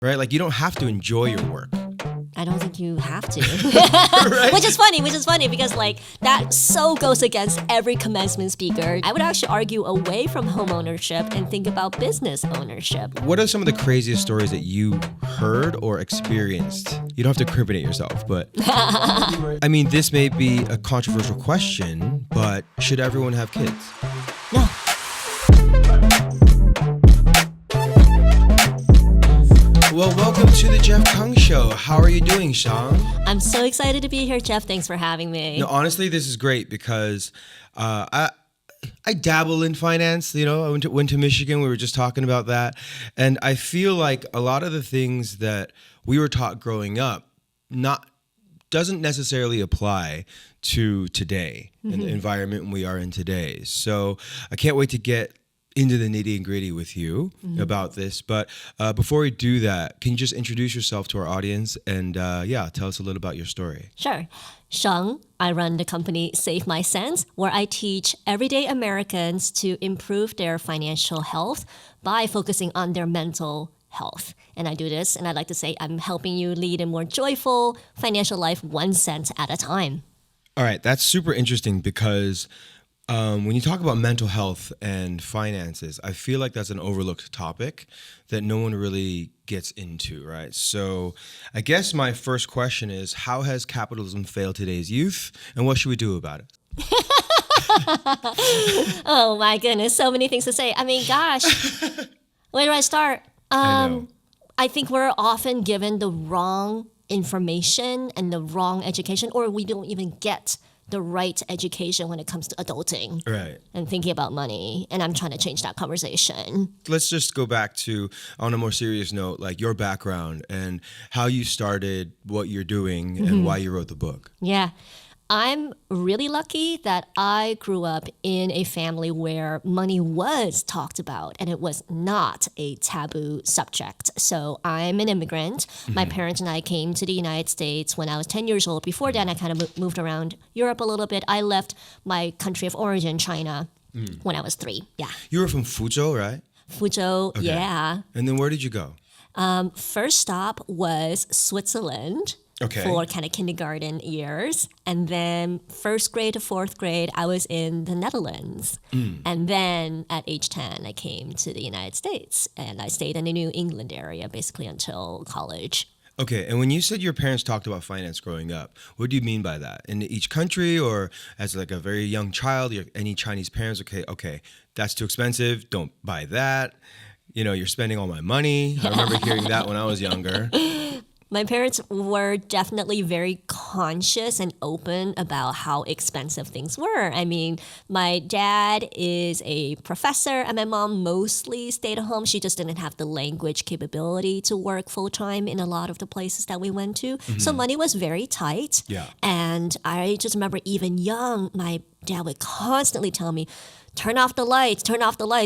right? Like you don't have to enjoy your work. I don't think you have to. Right? Which is funny because like that so goes against every commencement speaker. I would actually argue away from home ownership and think about business ownership. What are some of the craziest stories that you heard or experienced? You don't have to incriminate yourself, but I mean, this may be a controversial question, but should everyone have kids? No. Well, welcome to the Jeff Kung Show. How are you doing, Shang? I'm so excited to be here, Jeff. Thanks for having me. No, honestly, this is great because I dabble in finance. You know, I went to Michigan. We were just talking about that. And I feel like a lot of the things that we were taught growing up doesn't necessarily apply to today and the environment we are in today. So I can't wait to get into the nitty and gritty with you about this. But before we do that, can you just introduce yourself to our audience and tell us a little about your story? Sure. Shang, I run the company Save My Sense, where I teach everyday Americans to improve their financial health by focusing on their mental health. And I do this, and I like to say I'm helping you lead a more joyful financial life 1 cent at a time. All right, that's super interesting because when you talk about mental health and finances, I feel like that's an overlooked topic that no one really gets into, right? So I guess my first question is, how has capitalism failed today's youth, and what should we do about it? Oh my goodness, so many things to say. I mean, gosh, where do I start? I think we're often given the wrong information and the wrong education, or we don't even get the right education when it comes to adulting and thinking about money. And I'm trying to change that conversation. Let's just go back to, on a more serious note, like your background and how you started what you're doing and why you wrote the book. Yeah. I'm really lucky that I grew up in a family where money was talked about and it was not a taboo subject. So I'm an immigrant. My parents and I came to the United States when I was 10 years old. Before that, I kind of moved around Europe a little bit. I left my country of origin, China, when I was 3. Yeah. You were from Fuzhou, right? Fuzhou, Okay. yeah. And then where did you go? First stop was Switzerland. Okay. For kind of kindergarten years. And then first grade to 4th grade, I was in the Netherlands. And then at age 10, I came to the United States. And I stayed in the New England area basically until college. Okay, and when you said your parents talked about finance growing up, what do you mean by that? In each country or as like a very young child, any Chinese parents, okay, that's too expensive, don't buy that. You know, you're spending all my money. I remember hearing that when I was younger. My parents were definitely very conscious and open about how expensive things were. I mean, my dad is a professor and my mom mostly stayed at home. She just didn't have the language capability to work full time in a lot of the places that we went to. So money was very tight. Yeah. And I just remember even young, my dad would constantly tell me, turn off the lights,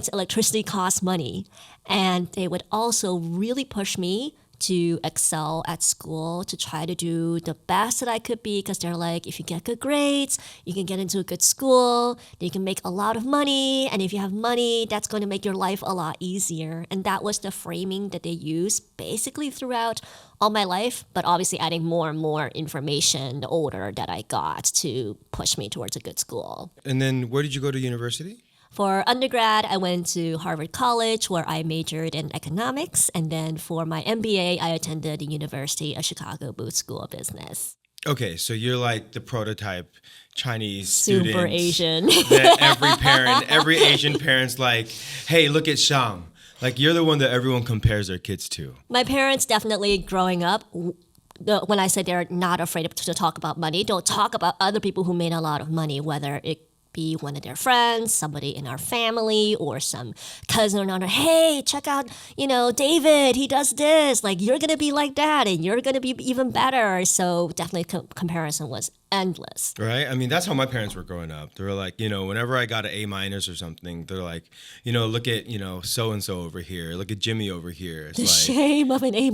electricity costs money. And they would also really push me to excel at school, to try to do the best that I could be, because they're like, if you get good grades, you can get into a good school, you can make a lot of money, and if you have money, that's going to make your life a lot easier. And that was the framing that they used basically throughout all my life, but obviously adding more and more information the older that I got to push me towards a good school. And then where did you go to university? For undergrad, I went to Harvard College where I majored in economics. And then for my MBA, I attended the University of Chicago Booth School of Business. Okay, so you're like the prototype Chinese Super student Asian. that every Asian parent's like, hey, look at Shang. Like you're the one that everyone compares their kids to. My parents definitely growing up, when I said they're not afraid to talk about money, don't talk about other people who made a lot of money, whether it be one of their friends, somebody in our family, or some cousin or another. Hey, check out, David, he does this. Like, you're going to be like that, and you're going to be even better. So definitely comparison was endless. Right? I mean, that's how my parents were growing up. They were like, whenever I got an A- or something, they're like, look at, so-and-so over here. Look at Jimmy over here. It's the like, shame of an A-.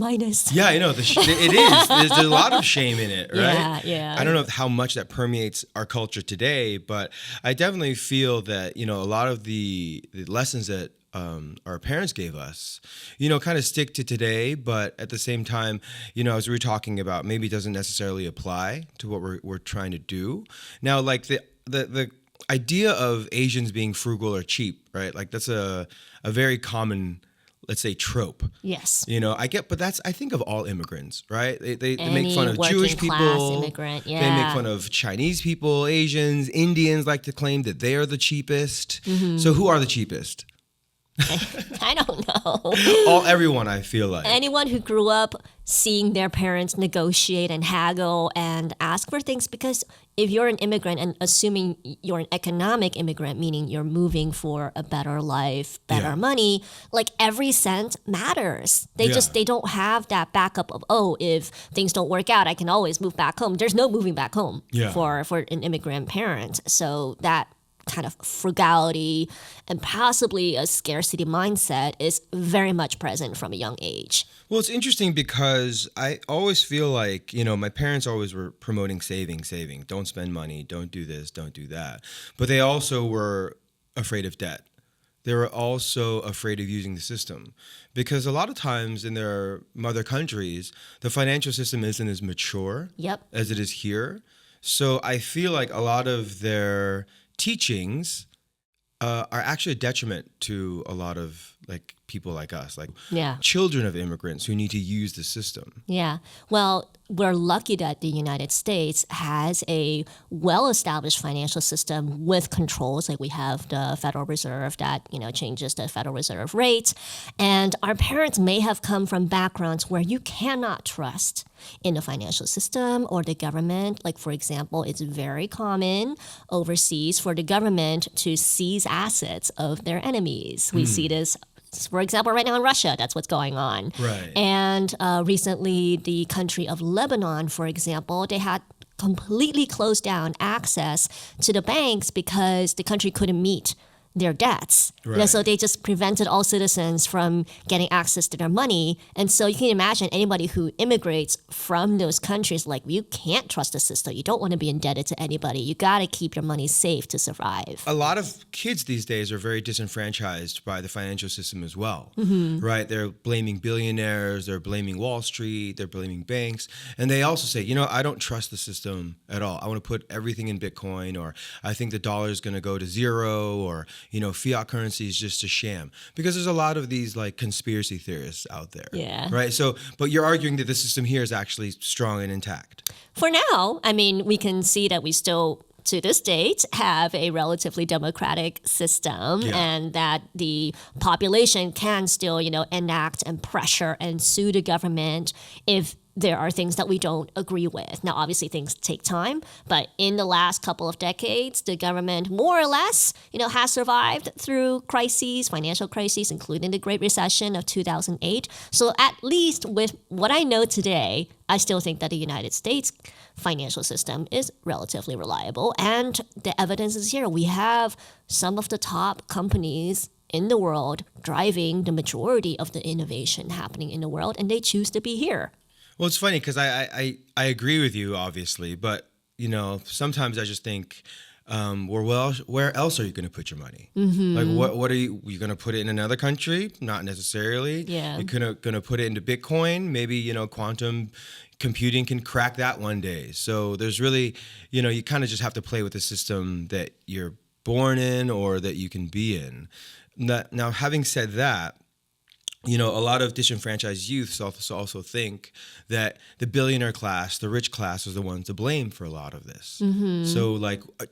Yeah, I know. It is. There's a lot of shame in it, right? Yeah. I don't know how much that permeates our culture today, but I definitely feel that, a lot of the lessons that our parents gave us, kind of stick to today, but at the same time, as we were talking about, maybe it doesn't necessarily apply to what we're trying to do. Now, like the idea of Asians being frugal or cheap, right? Like that's a very common, let's say, trope. Yes. But I think of all immigrants, right? They Any make fun of working Jewish class people. immigrant, yeah. They make fun of Chinese people, Asians, Indians like to claim that they are the cheapest. So who are the cheapest? I don't know. Everyone, I feel like. Anyone who grew up seeing their parents negotiate and haggle and ask for things, because if you're an immigrant, and assuming you're an economic immigrant, meaning you're moving for a better life, better money, like every cent matters. They don't have that backup of, if things don't work out, I can always move back home. There's no moving back home for an immigrant parent. So that kind of frugality and possibly a scarcity mindset is very much present from a young age. Well, it's interesting because I always feel like, my parents always were promoting saving. Don't spend money. Don't do this. Don't do that. But they also were afraid of debt. They were also afraid of using the system because a lot of times in their mother countries, the financial system isn't as mature as it is here. So I feel like a lot of their teachings are actually a detriment to a lot of like people like us, like children of immigrants who need to use the system. Yeah. Well, we're lucky that the United States has a well-established financial system with controls. Like we have the Federal Reserve that, changes the Federal Reserve rate. And our parents may have come from backgrounds where you cannot trust in the financial system or the government. Like, for example, it's very common overseas for the government to seize assets of their enemies. We see this, for example, right now in Russia, that's what's going on. Right. And recently, the country of Lebanon, for example, they had completely closed down access to the banks because the country couldn't meet their debts. Right. So they just prevented all citizens from getting access to their money. And so you can imagine anybody who immigrates from those countries, like you can't trust the system. You don't want to be indebted to anybody. You got to keep your money safe to survive. A lot of kids these days are very disenfranchised by the financial system as well, right? They're blaming billionaires, they're blaming Wall Street, they're blaming banks. And they also say, I don't trust the system at all. I want to put everything in Bitcoin, or I think the dollar is going to go to zero, or fiat currency is just a sham, because there's a lot of these like conspiracy theorists out there. Yeah. Right. So, but you're arguing that the system here is actually strong and intact. For now, I mean, we can see that we still, to this date, have a relatively democratic system, and that the population can still, enact and pressure and sue the government if there are things that we don't agree with. Now, obviously, things take time, but in the last couple of decades, the government more or less, has survived through crises, financial crises, including the Great Recession of 2008. So at least with what I know today, I still think that the United States financial system is relatively reliable. And the evidence is here. We have some of the top companies in the world driving the majority of the innovation happening in the world, and they choose to be here. Well, it's funny because I agree with you, obviously, but sometimes I just think, where else are you going to put your money? Like, what are you going to put it in another country? Not necessarily. Yeah. You're going to put it into Bitcoin. Maybe quantum computing can crack that one day. So there's really, you kind of just have to play with the system that you're born in or that you can be in. Now, having said that, a lot of disenfranchised youths also think that the billionaire class, the rich class, is the ones to blame for a lot of this. So,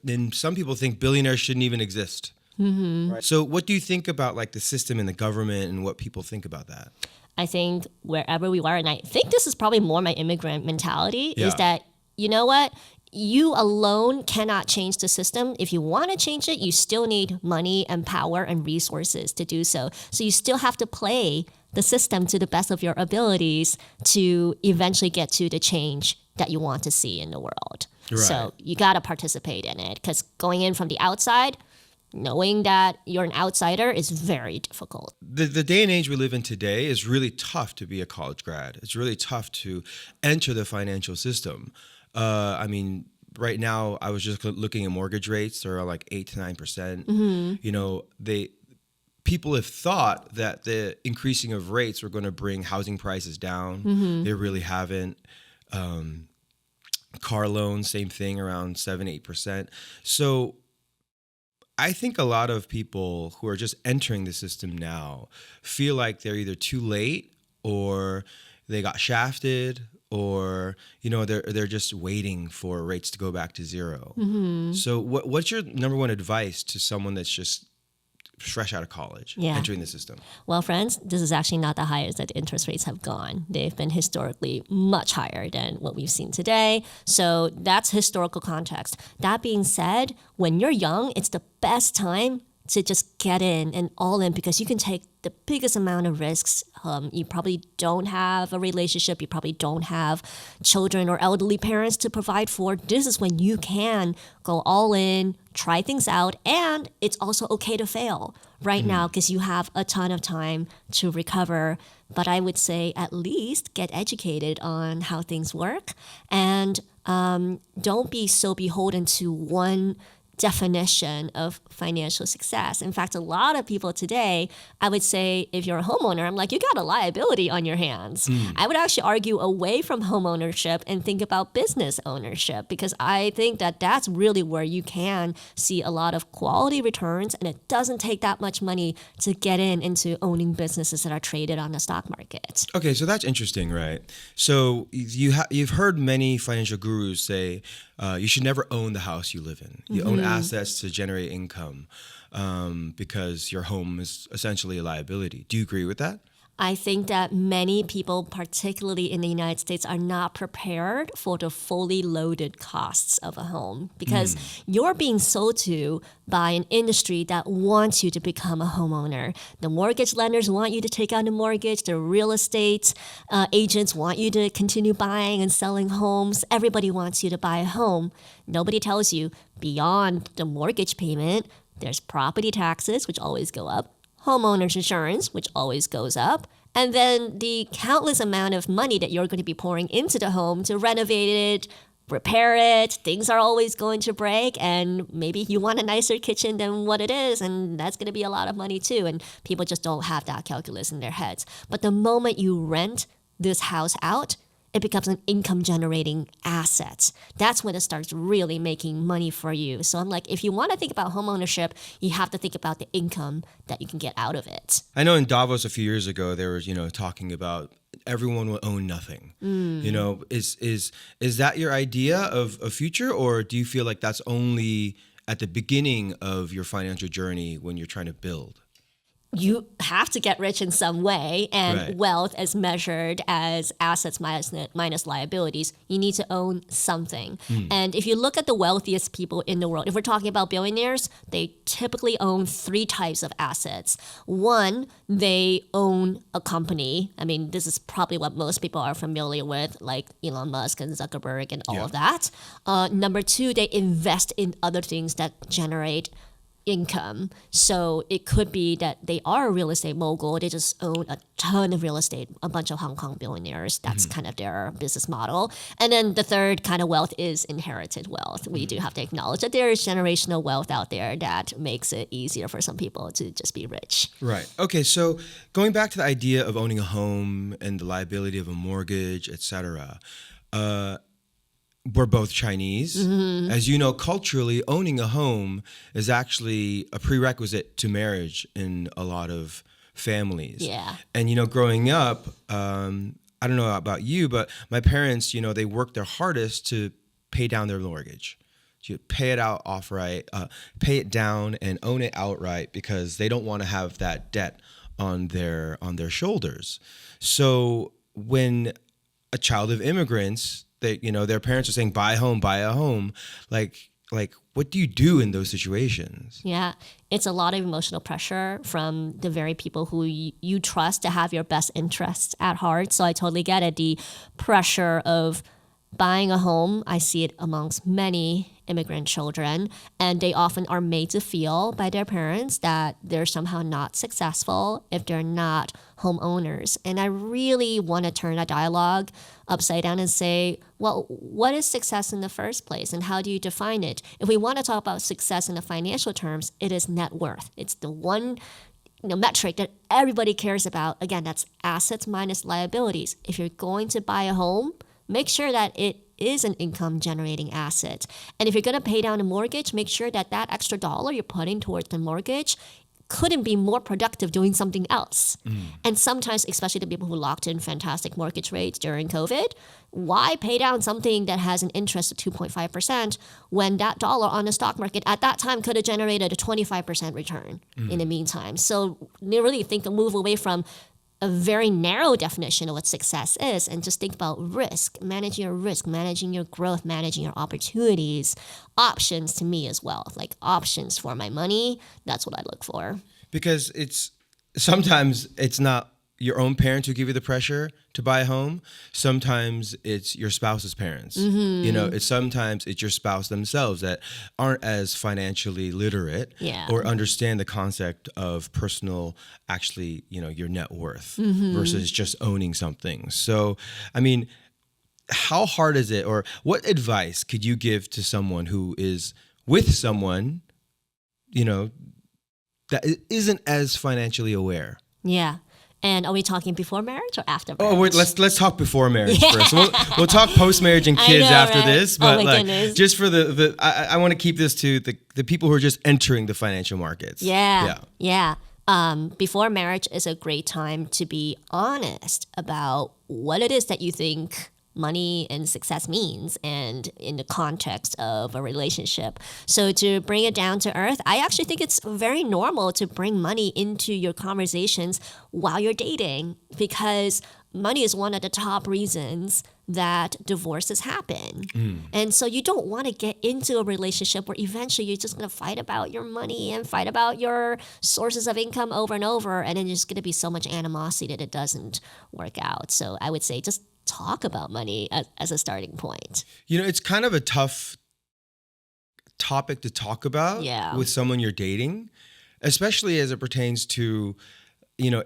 then some people think billionaires shouldn't even exist. Right? So, what do you think about like the system and the government and what people think about that? I think wherever we are, and I think this is probably more my immigrant mentality, is that, you know what? You alone cannot change the system. If you want to change it, you still need money and power and resources to do so. So you still have to play the system to the best of your abilities to eventually get to the change that you want to see in the world. Right. So you got to participate in it, because going in from the outside, knowing that you're an outsider is very difficult. The day and age we live in today is really tough to be a college grad. It's really tough to enter the financial system. Right now, I was just looking at mortgage rates. They're like 8 to 9%. people have thought that the increasing of rates were going to bring housing prices down. They really haven't. Car loans, same thing, around 7-8%. So I think a lot of people who are just entering the system now feel like they're either too late or they got shafted, or they're just waiting for rates to go back to zero. So what's your number one advice to someone that's just fresh out of college, entering the system? Well, friends, this is actually not the highest that interest rates have gone. They've been historically much higher than what we've seen today. So that's historical context. That being said, when you're young, it's the best time to just get in and all in, because you can take the biggest amount of risks. You probably don't have a relationship. You probably don't have children or elderly parents to provide for. This is when you can go all in, try things out, and it's also okay to fail right now because you have a ton of time to recover. But I would say at least get educated on how things work, and don't be so beholden to one definition of financial success. In fact, a lot of people today, I would say if you're a homeowner, I'm like, you got a liability on your hands. I would actually argue away from home ownership and think about business ownership, because I think that that's really where you can see a lot of quality returns, and it doesn't take that much money to get into owning businesses that are traded on the stock market. Okay, so that's interesting, right? So you've heard many financial gurus say you should never own the house you live in. You own assets to generate income, because your home is essentially a liability. Do you agree with that? I think that many people, particularly in the United States, are not prepared for the fully loaded costs of a home, because you're being sold to by an industry that wants you to become a homeowner. The mortgage lenders want you to take out a mortgage. The real estate agents want you to continue buying and selling homes. Everybody wants you to buy a home. Nobody tells you beyond the mortgage payment, there's property taxes, which always go up, homeowners insurance, which always goes up, and then the countless amount of money that you're going to be pouring into the home to renovate it, repair it. Things are always going to break, and maybe you want a nicer kitchen than what it is, and that's going to be a lot of money too, and people just don't have that calculus in their heads. But the moment you rent this house out, it becomes an income generating asset. That's when it starts really making money for you. So I'm like, if you want to think about home ownership, you have to think about the income that you can get out of it. I know in Davos a few years ago, there was, talking about everyone will own nothing. Is that your idea of a future, or do you feel like that's only at the beginning of your financial journey when you're trying to build? You have to get rich in some way, and Right. wealth is measured as assets minus liabilities. You need to own something. And if you look at the wealthiest people in the world, if we're talking about billionaires, they typically own 3 types of assets. One, they own a company. I mean, this is probably what most people are familiar with, like Elon Musk and Zuckerberg and all of that. Number 2, they invest in other things that generate income. So it could be that they are a real estate mogul. They just own a ton of real estate, a bunch of Hong Kong billionaires. That's kind of their business model. And then the third kind of wealth is inherited wealth. We do have to acknowledge that there is generational wealth out there that makes it easier for some people to just be rich. Right. Okay. So going back to the idea of owning a home and the liability of a mortgage, et cetera, we're both Chinese. As you know, culturally, owning a home is actually a prerequisite to marriage in a lot of families. Yeah. And, growing up, I don't know about you, but my parents, they worked their hardest to pay down their mortgage. To pay it out outright, pay it down and own it outright, because they don't want to have that debt on their shoulders. So when a child of immigrants, their parents are saying, buy a home. Like, what do you do in those situations? Yeah, it's a lot of emotional pressure from the very people who you trust to have your best interests at heart. So I totally get it. The pressure of buying a home, I see it amongst many immigrant children, and they often are made to feel by their parents that they're somehow not successful if they're not homeowners. And I really want to turn that dialogue upside down and say, well, what is success in the first place, and how do you define it? If we want to talk about success in the financial terms, it is net worth. It's the one metric that everybody cares about. Again, that's assets minus liabilities. If you're going to buy a home, make sure that it is an income generating asset. And if you're going to pay down a mortgage, make sure that that extra dollar you're putting towards the mortgage couldn't be more productive doing something else. And sometimes, especially the people who locked in fantastic mortgage rates during COVID, why pay down something that has an interest of 2.5% when that dollar on the stock market at that time could have generated a 25% return in the meantime? So really move away from a very narrow definition of what success is and just think about risk, managing your growth, managing your opportunities, options to me as well. Like options for my money, that's what I look for. Because sometimes it's not your own parents who give you the pressure to buy a home. Sometimes it's your spouse's parents. Sometimes it's your spouse themselves that aren't as financially literate or understand the concept of personal, actually, your net worth versus just owning something. So, I mean, how hard is it, or what advice could you give to someone who is with someone, that isn't as financially aware? Yeah. And are we talking before marriage or after marriage? Oh, wait, let's talk before marriage first. We'll talk post marriage and kids after this. But goodness. Just for I want to keep this to the people who are just entering the financial markets. Yeah. Before marriage is a great time to be honest about what it is that you think money and success means and in the context of a relationship. So to bring it down to earth, I actually think it's very normal to bring money into your conversations while you're dating, because money is one of the top reasons that divorces happen. And so you don't want to get into a relationship where eventually you're just going to fight about your money and fight about your sources of income over and over, and then there's going to be so much animosity that it doesn't work out. So I would say just talk about money as a starting point. It's kind of a tough topic to talk about with someone you're dating, especially as it pertains to,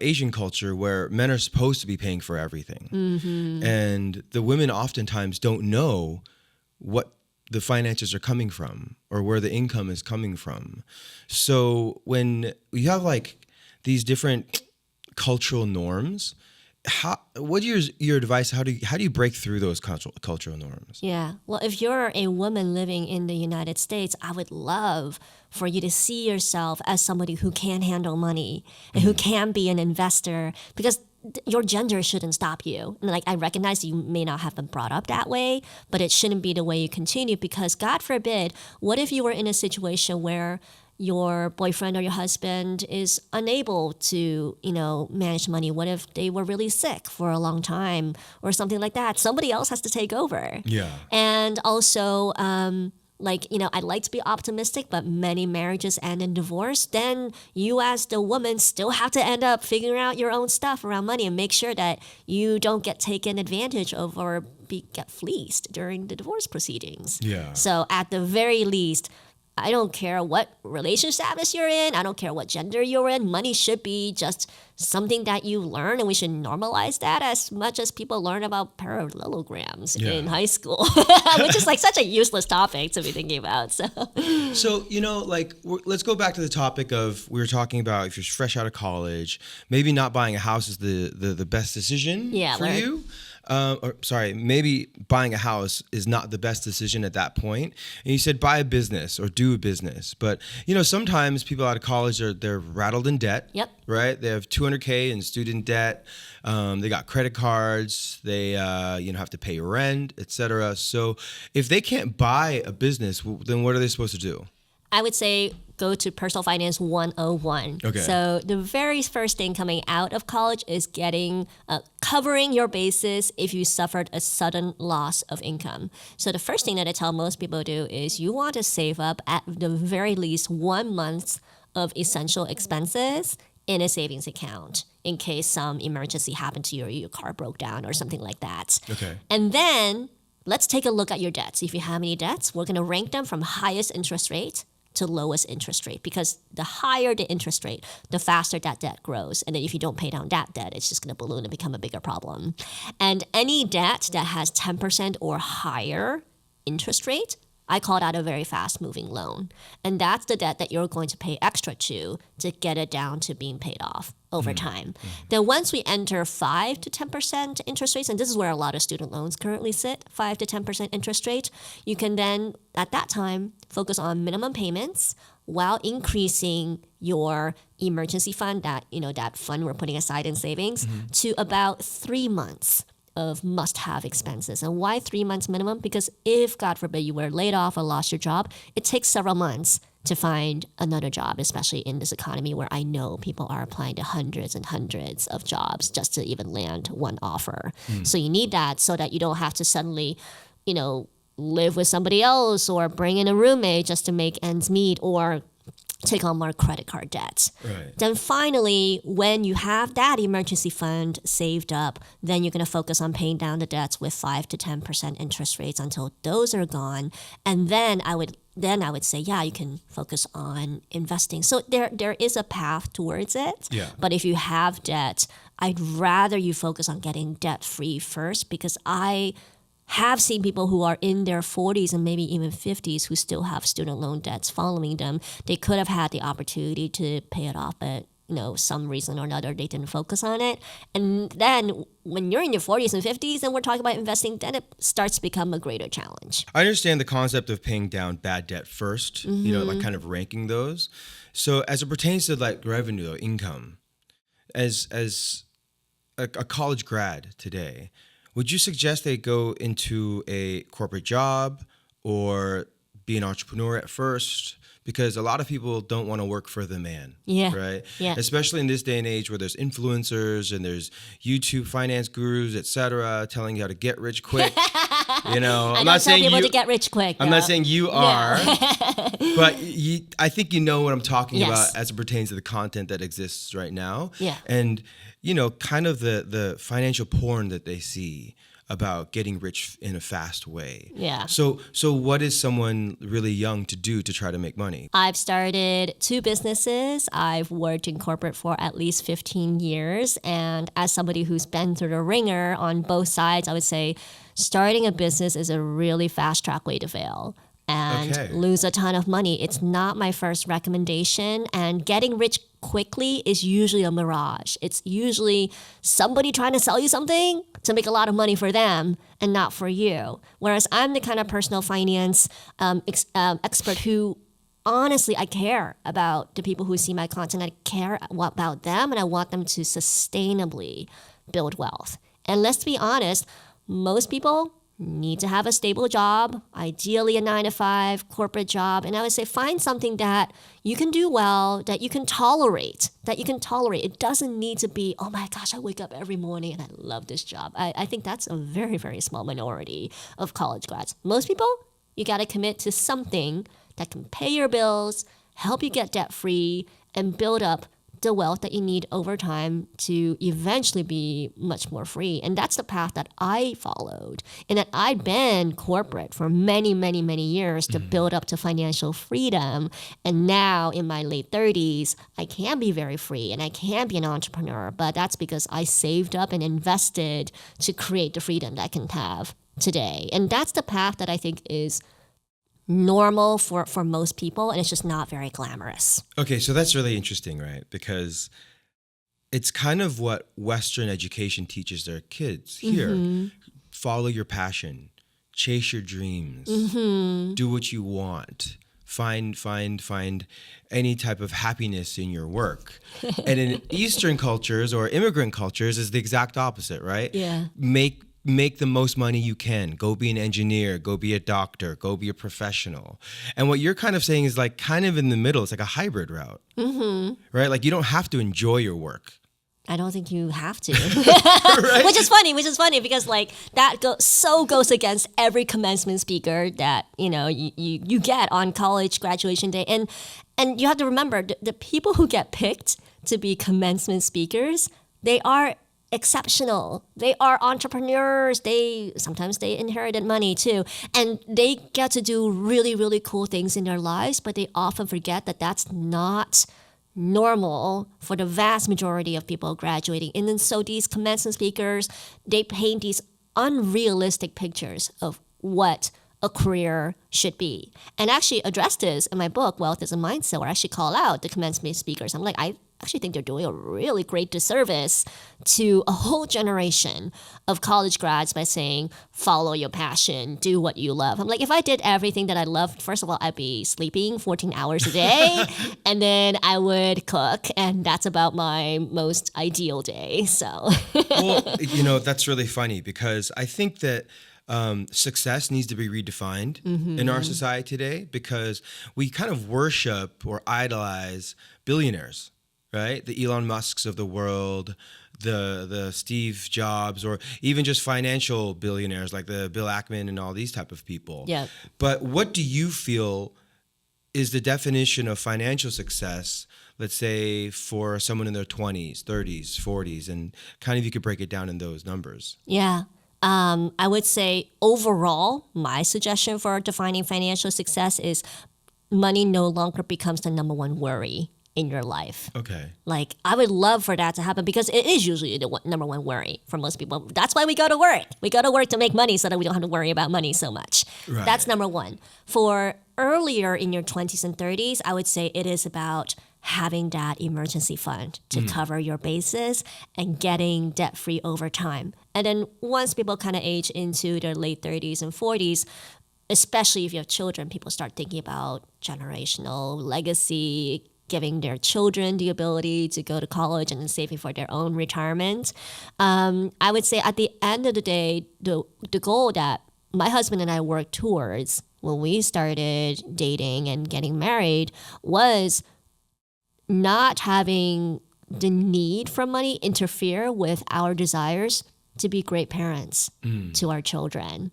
Asian culture, where men are supposed to be paying for everything. And the women oftentimes don't know what the finances are coming from or where the income is coming from. So when you have these different cultural norms, what is your advice? How do you break through those cultural norms? Yeah. Well, if you're a woman living in the United States, I would love for you to see yourself as somebody who can handle money and who can be an investor, because your gender shouldn't stop you. And I recognize you may not have been brought up that way, but it shouldn't be the way you continue, because God forbid, what if you were in a situation where your boyfriend or your husband is unable to, manage money? What if they were really sick for a long time or something like that? Somebody else has to take over. Yeah. And also, I'd like to be optimistic, but many marriages end in divorce. Then you as the woman still have to end up figuring out your own stuff around money and make sure that you don't get taken advantage of or get fleeced during the divorce proceedings. Yeah. So at the very least, I don't care what relationship status you're in. I don't care what gender you're in. Money should be just something that you learn, and we should normalize that as much as people learn about parallelograms in high school, which is such a useless topic to be thinking about. So let's go back to the topic of, we were talking about if you're fresh out of college, maybe not buying a house is the best decision for you. Maybe buying a house is not the best decision at that point. And you said buy a business or do a business. But, sometimes people out of college, they're rattled in debt. Yep. Right? They have $200K in student debt. They got credit cards. They, have to pay rent, etc. So if they can't buy a business, then what are they supposed to do? I would say go to Personal Finance 101. Okay. So the very first thing coming out of college is covering your bases if you suffered a sudden loss of income. So the first thing that I tell most people to do is you want to save up at the very least 1 month of essential expenses in a savings account in case some emergency happened to you or your car broke down or something like that. Okay. And then let's take a look at your debts. If you have any debts, we're going to rank them from highest interest rate to lowest interest rate, because the higher the interest rate, the faster that debt grows. And then if you don't pay down that debt, it's just going to balloon and become a bigger problem. And any debt that has 10% or higher interest rate, I call that a very fast-moving loan. And that's the debt that you're going to pay extra to get it down to being paid off over time. Then once we enter 5 to 10% interest rates, and this is where a lot of student loans currently sit, 5 to 10% interest rate, you can then, at that time, focus on minimum payments while increasing your emergency fund, that fund we're putting aside in savings, to about 3 months of must-have expenses. And why 3 months minimum? Because if, God forbid, you were laid off or lost your job, it takes several months to find another job, especially in this economy where I know people are applying to hundreds and hundreds of jobs just to even land one offer. So you need that so that you don't have to suddenly, live with somebody else or bring in a roommate just to make ends meet or take on more credit card debt. Right. Then finally, when you have that emergency fund saved up, then you're going to focus on paying down the debts with 5 to 10% interest rates until those are gone. And then I would say, you can focus on investing. So there is a path towards it. Yeah. But if you have debt, I'd rather you focus on getting debt free first, because I have seen people who are in their 40s and maybe even 50s who still have student loan debts following them. They could have had the opportunity to pay it off, but some reason or another they didn't focus on it. And then when you're in your 40s and 50s and we're talking about investing, then it starts to become a greater challenge. I understand the concept of paying down bad debt first, like kind of ranking those. So as it pertains to like revenue or income, as a college grad today, would you suggest they go into a corporate job or be an entrepreneur at first? Because a lot of people don't want to work for the man, right? Yeah. Especially in this day and age where there's influencers and there's YouTube finance gurus, et cetera, telling you how to get rich quick. I'm not saying people to get rich quick. I'm not saying you are, but I think you know what I'm talking Yes. about as it pertains to the content that exists right now. Yeah. And kind of the financial porn that they see about getting rich in a fast way. Yeah. So what is someone really young to do to try to make money? I've started 2 businesses. I've worked in corporate for at least 15 years. And as somebody who's been through the ringer on both sides, I would say starting a business is a really fast track way to fail and lose a ton of money. It's not my first recommendation. And getting rich quickly is usually a mirage. It's usually somebody trying to sell you something to make a lot of money for them and not for you. Whereas I'm the kind of personal finance expert who, honestly, I care about the people who see my content. I care about them, and I want them to sustainably build wealth. And let's be honest, most people need to have a stable job, ideally a 9-to-5 corporate job. And I would say find something that you can do well, that you can tolerate. It doesn't need to be, oh my gosh, I wake up every morning and I love this job. I think that's a very, very small minority of college grads. Most people, you got to commit to something that can pay your bills, help you get debt free, and build up the wealth that you need over time to eventually be much more free. And that's the path that I followed. And that I've been corporate for many, many, many years to build up to financial freedom. And now in my late 30s, I can be very free and I can be an entrepreneur. But that's because I saved up and invested to create the freedom that I can have today. And that's the path that I think is normal for most people, and it's just not very glamorous. Okay, so that's really interesting, right? Because it's kind of what Western education teaches their kids here. Follow your passion, chase your dreams, do what you want, find any type of happiness in your work. And in Eastern cultures or immigrant cultures is the exact opposite, right? Yeah. Make the most money you can. Go be an engineer, go be a doctor, go be a professional. And what you're kind of saying is like kind of in the middle. It's like a hybrid route, right? Like you don't have to enjoy your work. I don't think you have to. Right? Which is funny because like that goes against every commencement speaker that, you get on college graduation day. And you have to remember the people who get picked to be commencement speakers, they are exceptional. They are entrepreneurs. Sometimes they inherited money too. And they get to do really, really cool things in their lives, but they often forget that that's not normal for the vast majority of people graduating. And then so these commencement speakers, they paint these unrealistic pictures of what a career should be. And actually address this in my book, Wealth is a Mindset, where I actually call out the commencement speakers. I'm like, I actually think they're doing a really great disservice to a whole generation of college grads by saying, follow your passion, do what you love. I'm like, if I did everything that I loved, first of all, I'd be sleeping 14 hours a day, and then I would cook, and that's about my most ideal day. So, Well, that's really funny because I think that success needs to be redefined in our society today because we kind of worship or idolize billionaires, right? The Elon Musks of the world, the Steve Jobs, or even just financial billionaires like the Bill Ackman and all these type of people. yeah. But what do you feel is the definition of financial success, let's say for someone in their 20s, 30s, 40s, and kind of you could break it down in those numbers? Yeah. I would say overall, my suggestion for defining financial success is money no longer becomes the number one worry in your life. Okay. Like, I would love for that to happen because it is usually the number one worry for most people. That's why we go to work. We go to work to make money so that we don't have to worry about money so much. Right. That's number one. For earlier in your 20s and 30s, I would say it is about having that emergency fund to cover your bases and getting debt-free over time. And then once people kind of age into their late 30s and 40s, especially if you have children, people start thinking about generational legacy, giving their children the ability to go to college and then saving for their own retirement. I would say at the end of the day, the goal that my husband and I worked towards when we started dating and getting married was not having the need for money interfere with our desires to be great parents to our children.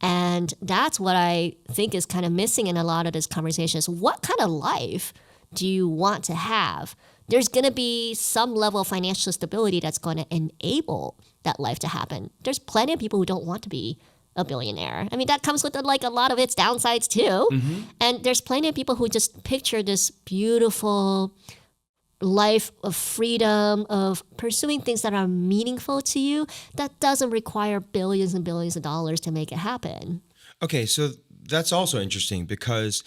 And that's what I think is kind of missing in a lot of this conversation is what kind of life do you want to have? There's going to be some level of financial stability that's going to enable that life to happen. There's plenty of people who don't want to be a billionaire. I mean, that comes with like a lot of its downsides too. And there's plenty of people who just picture this beautiful life of freedom, of pursuing things that are meaningful to you that doesn't require billions and billions of dollars to make it happen. Okay, so that's also interesting because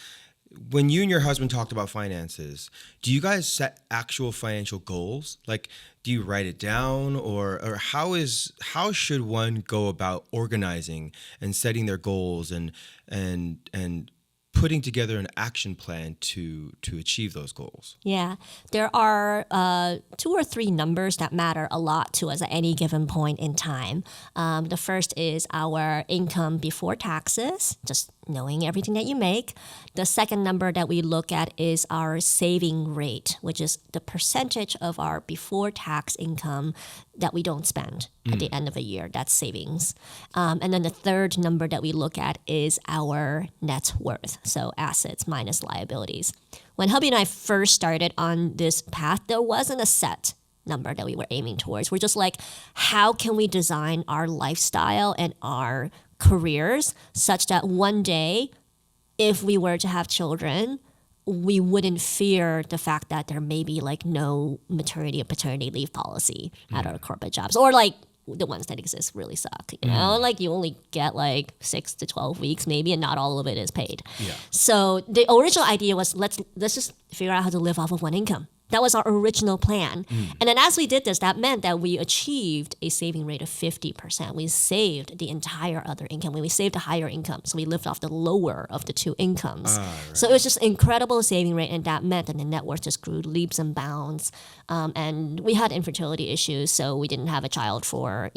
when you and your husband talked about finances, do you guys set actual financial goals? Like, do you write it down, or how should one go about organizing and setting their goals and putting together an action plan to achieve those goals? Yeah, there are 2 or 3 numbers that matter a lot to us at any given point in time. The first is our income before taxes, just knowing everything that you make. The second number that we look at is our saving rate, which is the percentage of our before tax income that we don't spend at the end of a year. That's savings. And then the third number that we look at is our net worth, so assets minus liabilities. When hubby and I first started on this path, there wasn't a set number that we were aiming towards. We're just like, how can we design our lifestyle and our careers such that one day, if we were to have children, we wouldn't fear the fact that there may be like no maternity or paternity leave policy at our corporate jobs, or like the ones that exist really suck, you know, like you only get like 6 to 12 weeks maybe, and not all of it is paid. Yeah. So the original idea was let's just figure out how to live off of one income. That was our original plan. And then as we did this, that meant that we achieved a saving rate of 50%. We saved the entire other income. We saved a higher income. So we lived off the lower of the 2 incomes. Right. So it was just an incredible saving rate. And that meant that the net worth just grew leaps and bounds. And we had infertility issues. So we didn't have a child for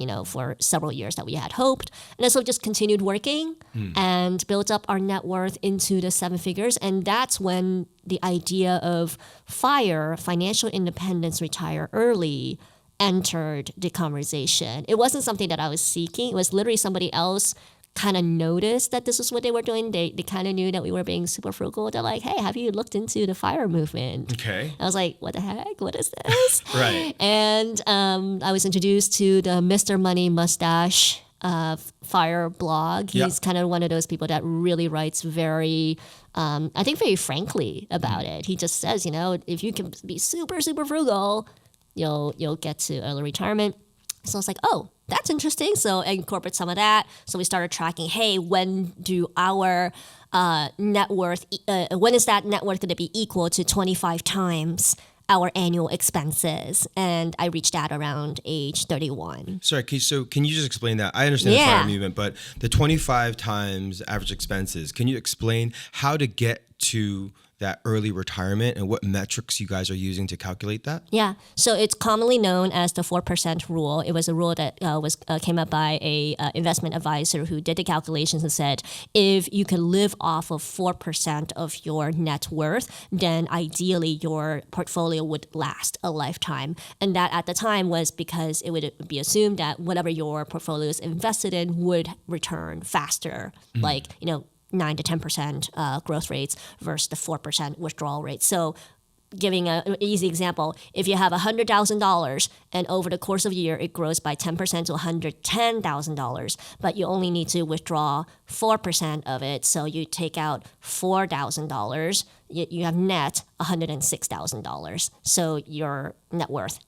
several years that we had hoped. And then so we just continued working and built up our net worth into the 7 figures. And that's when the idea of financial independence, retire early, entered the conversation. It wasn't something that I was seeking. It was literally somebody else kind of noticed that this is what they were doing. They kind of knew that we were being super frugal. They're like, hey, have you looked into the FIRE movement? Okay. I was like, what the heck? What is this? Right. And I was introduced to the Mr. Money Mustache FIRE blog. He's kind of one of those people that really writes very frankly about it. He just says, if you can be super, super frugal, you'll get to early retirement. So I was like, oh, that's interesting. So I incorporate some of that. So we started tracking, hey, when do our net worth, when is that net worth going to be equal to 25 times our annual expenses? And I reached that around age 31. Sorry, so can you just explain that? I understand the Yeah. FIRE movement, but the 25 times average expenses, can you explain how to get to that early retirement and what metrics you guys are using to calculate that? Yeah, so it's commonly known as the 4% rule. It was a rule that came up by a investment advisor who did the calculations and said, if you can live off of 4% of your net worth, then ideally your portfolio would last a lifetime. And that at the time was because it would be assumed that whatever your portfolio is invested in would return faster, like 9 to 10% growth rates versus the 4% withdrawal rate. So giving an easy example, if you have $100,000 and over the course of a year it grows by 10% to $110,000, but you only need to withdraw 4% of it, so you take out $4,000, you have net $106,000. So your net worth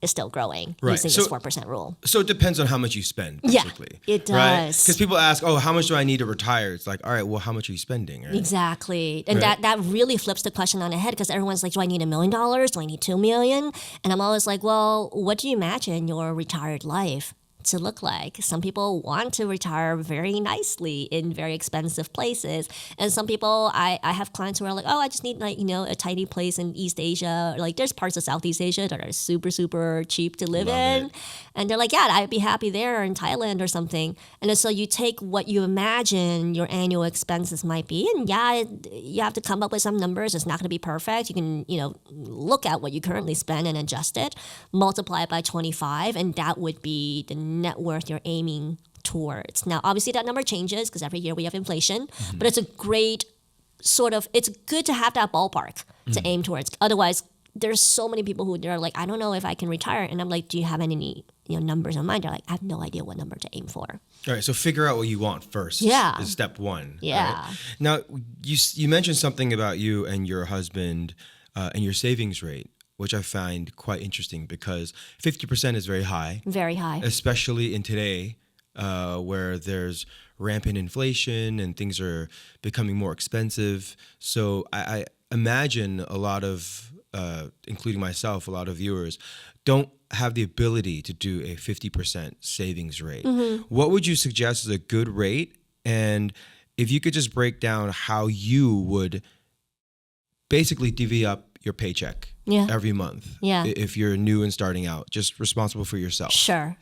is still growing using this 4% rule. So it depends on how much you spend, basically. Yeah, it does. Right? Because people ask, oh, how much do I need to retire? It's like, all right, well, how much are you spending? Right? Exactly. And that really flips the question on the head because everyone's like, do I need $1 million? Do I need $2 million? And I'm always like, well, what do you imagine your retired life to look like? Some people want to retire very nicely in very expensive places, and some people I have clients who are like, oh, I just need a tiny place in East Asia, like there's parts of Southeast Asia that are super cheap to live in, and they're like, yeah, I'd be happy there in Thailand or something. And so you take what you imagine your annual expenses might be, and you have to come up with some numbers. It's not going to be perfect. You can look at what you currently spend and adjust it, multiply it by 25, and that would be the net worth you're aiming towards. Now, obviously that number changes because every year we have inflation, but it's a great it's good to have that ballpark to aim towards. Otherwise, there's so many people who they're like, I don't know if I can retire. And I'm like, do you have any numbers in mind? They're like, I have no idea what number to aim for. All right, so figure out what you want first. Yeah. Is step one. Yeah. Right? Now, you mentioned something about you and your husband and your savings rate, which I find quite interesting because 50% is very high. Very high. Especially in today where there's rampant inflation and things are becoming more expensive. So I imagine a lot of, including myself, a lot of viewers don't have the ability to do a 50% savings rate. Mm-hmm. What would you suggest is a good rate? And if you could just break down how you would basically divvy up your paycheck every month if you're new and starting out, just responsible for yourself. Sure.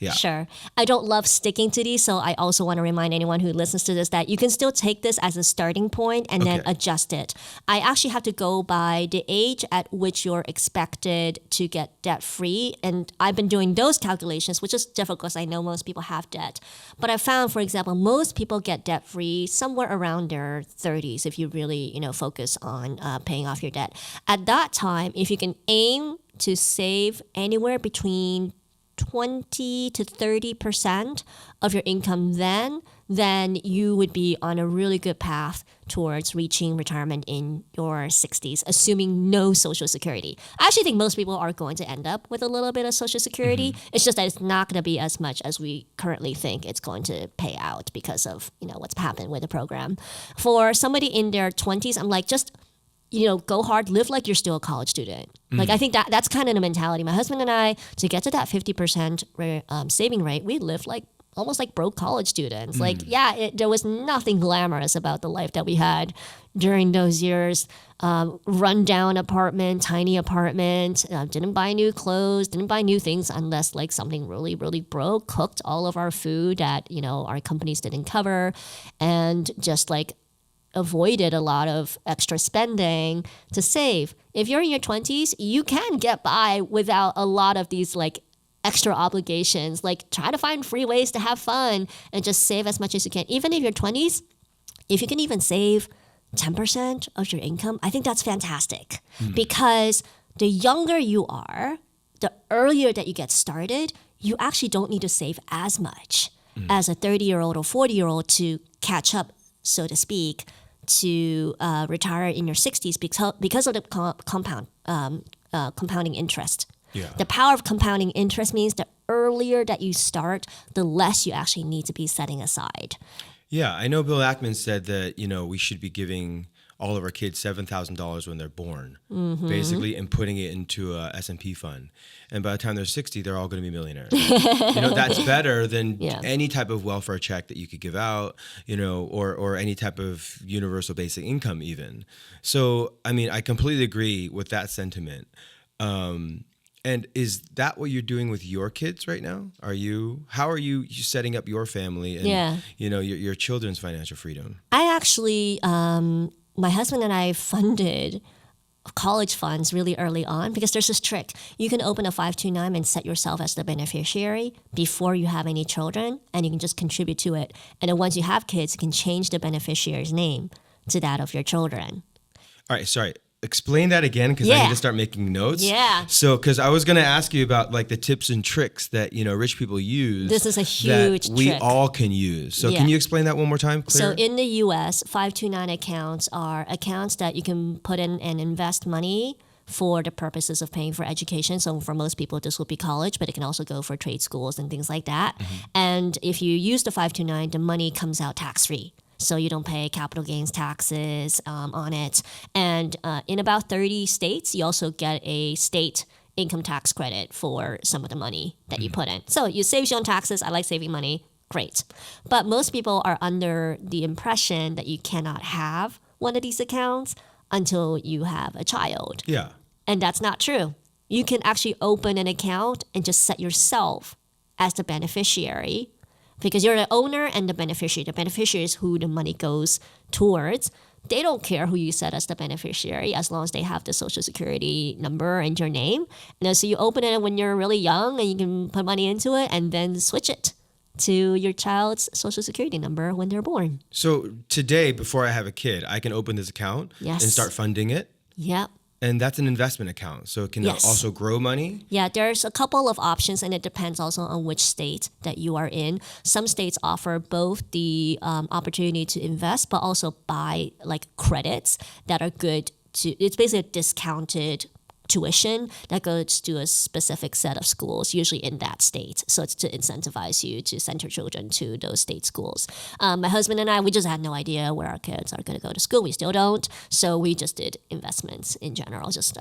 I don't love sticking to these, so I also want to remind anyone who listens to this that you can still take this as a starting point and then adjust it. I actually have to go by the age at which you're expected to get debt-free, and I've been doing those calculations, which is difficult because I know most people have debt. But I found, for example, most people get debt-free somewhere around their 30s if you really, focus on paying off your debt. At that time, if you can aim to save anywhere between 20 to 30% of your income then you would be on a really good path towards reaching retirement in your 60s, assuming no Social Security. I actually think most people are going to end up with a little bit of Social Security. Mm-hmm. It's just that it's not going to be as much as we currently think it's going to pay out because of what's happened with the program. For somebody in their 20s, I'm like, just go hard, live like you're still a college student. Like, I think that's kind of the mentality. My husband and I, to get to that 50% saving rate, we live like almost like broke college students. Like, there was nothing glamorous about the life that we had during those years. Rundown apartment, tiny apartment, didn't buy new clothes, didn't buy new things unless like something really, really broke, cooked all of our food that, our companies didn't cover, and just like avoided a lot of extra spending to save. If you're in your 20s, you can get by without a lot of these like extra obligations. Like, try to find free ways to have fun and just save as much as you can. Even if you're 20s, if you can even save 10% of your income, I think that's fantastic. Because the younger you are, the earlier that you get started, you actually don't need to save as much as a 30-year-old or 40-year-old to catch up, so to speak, to retire in your 60s because of the compounding interest Yeah. The power of compounding interest means the earlier that you start, the less you actually need to be setting aside. Yeah, I know Bill Ackman said that, we should be giving all of our kids $7,000 when they're born, basically, and putting it into a S&P fund. And by the time they're 60, they're all going to be millionaires. That's better than any type of welfare check that you could give out, or any type of universal basic income even. So, I completely agree with that sentiment. And is that what you're doing with your kids right now? How are you setting up your family and your children's financial freedom? I actually, my husband and I funded college funds really early on because there's this trick. You can open a 529 and set yourself as the beneficiary before you have any children, and you can just contribute to it. And then once you have kids, you can change the beneficiary's name to that of your children. All right, sorry. Explain that again, because I need to start making notes. Yeah. So, because I was going to ask you about the tips and tricks that rich people use. This is a huge that we trick. all can use. So, can you explain that one more time, Claire? So, in the U.S., 529 accounts are accounts that you can put in and invest money for the purposes of paying for education. So, for most people, this will be college, but it can also go for trade schools and things like that. And if you use the 529, the money comes out tax-free. So you don't pay capital gains taxes on it. And in about 30 states, you also get a state income tax credit for some of the money that you put in. So you save you on taxes. I like saving money. Great. But most people are under the impression that you cannot have one of these accounts until you have a child. Yeah. And that's not true. You can actually open an account and just set yourself as the beneficiary, because you're the owner and the beneficiary. The beneficiary is who the money goes towards. They don't care who you set as the beneficiary as long as they have the social security number and your name. And so you open it when you're really young and you can put money into it and then switch it to your child's social security number when they're born. So today, before I have a kid, I can open this account and start funding it? Yep. And that's an investment account, so it can also grow money? Yeah, there's a couple of options, and it depends also on which state that you are in. Some states offer both the opportunity to invest, but also buy credits that are good to. It's basically a discounted tuition that goes to a specific set of schools, usually in that state. So it's to incentivize you to send your children to those state schools. My husband and I, we just had no idea where our kids are going to go to school. We still don't. So we just did investments in general, just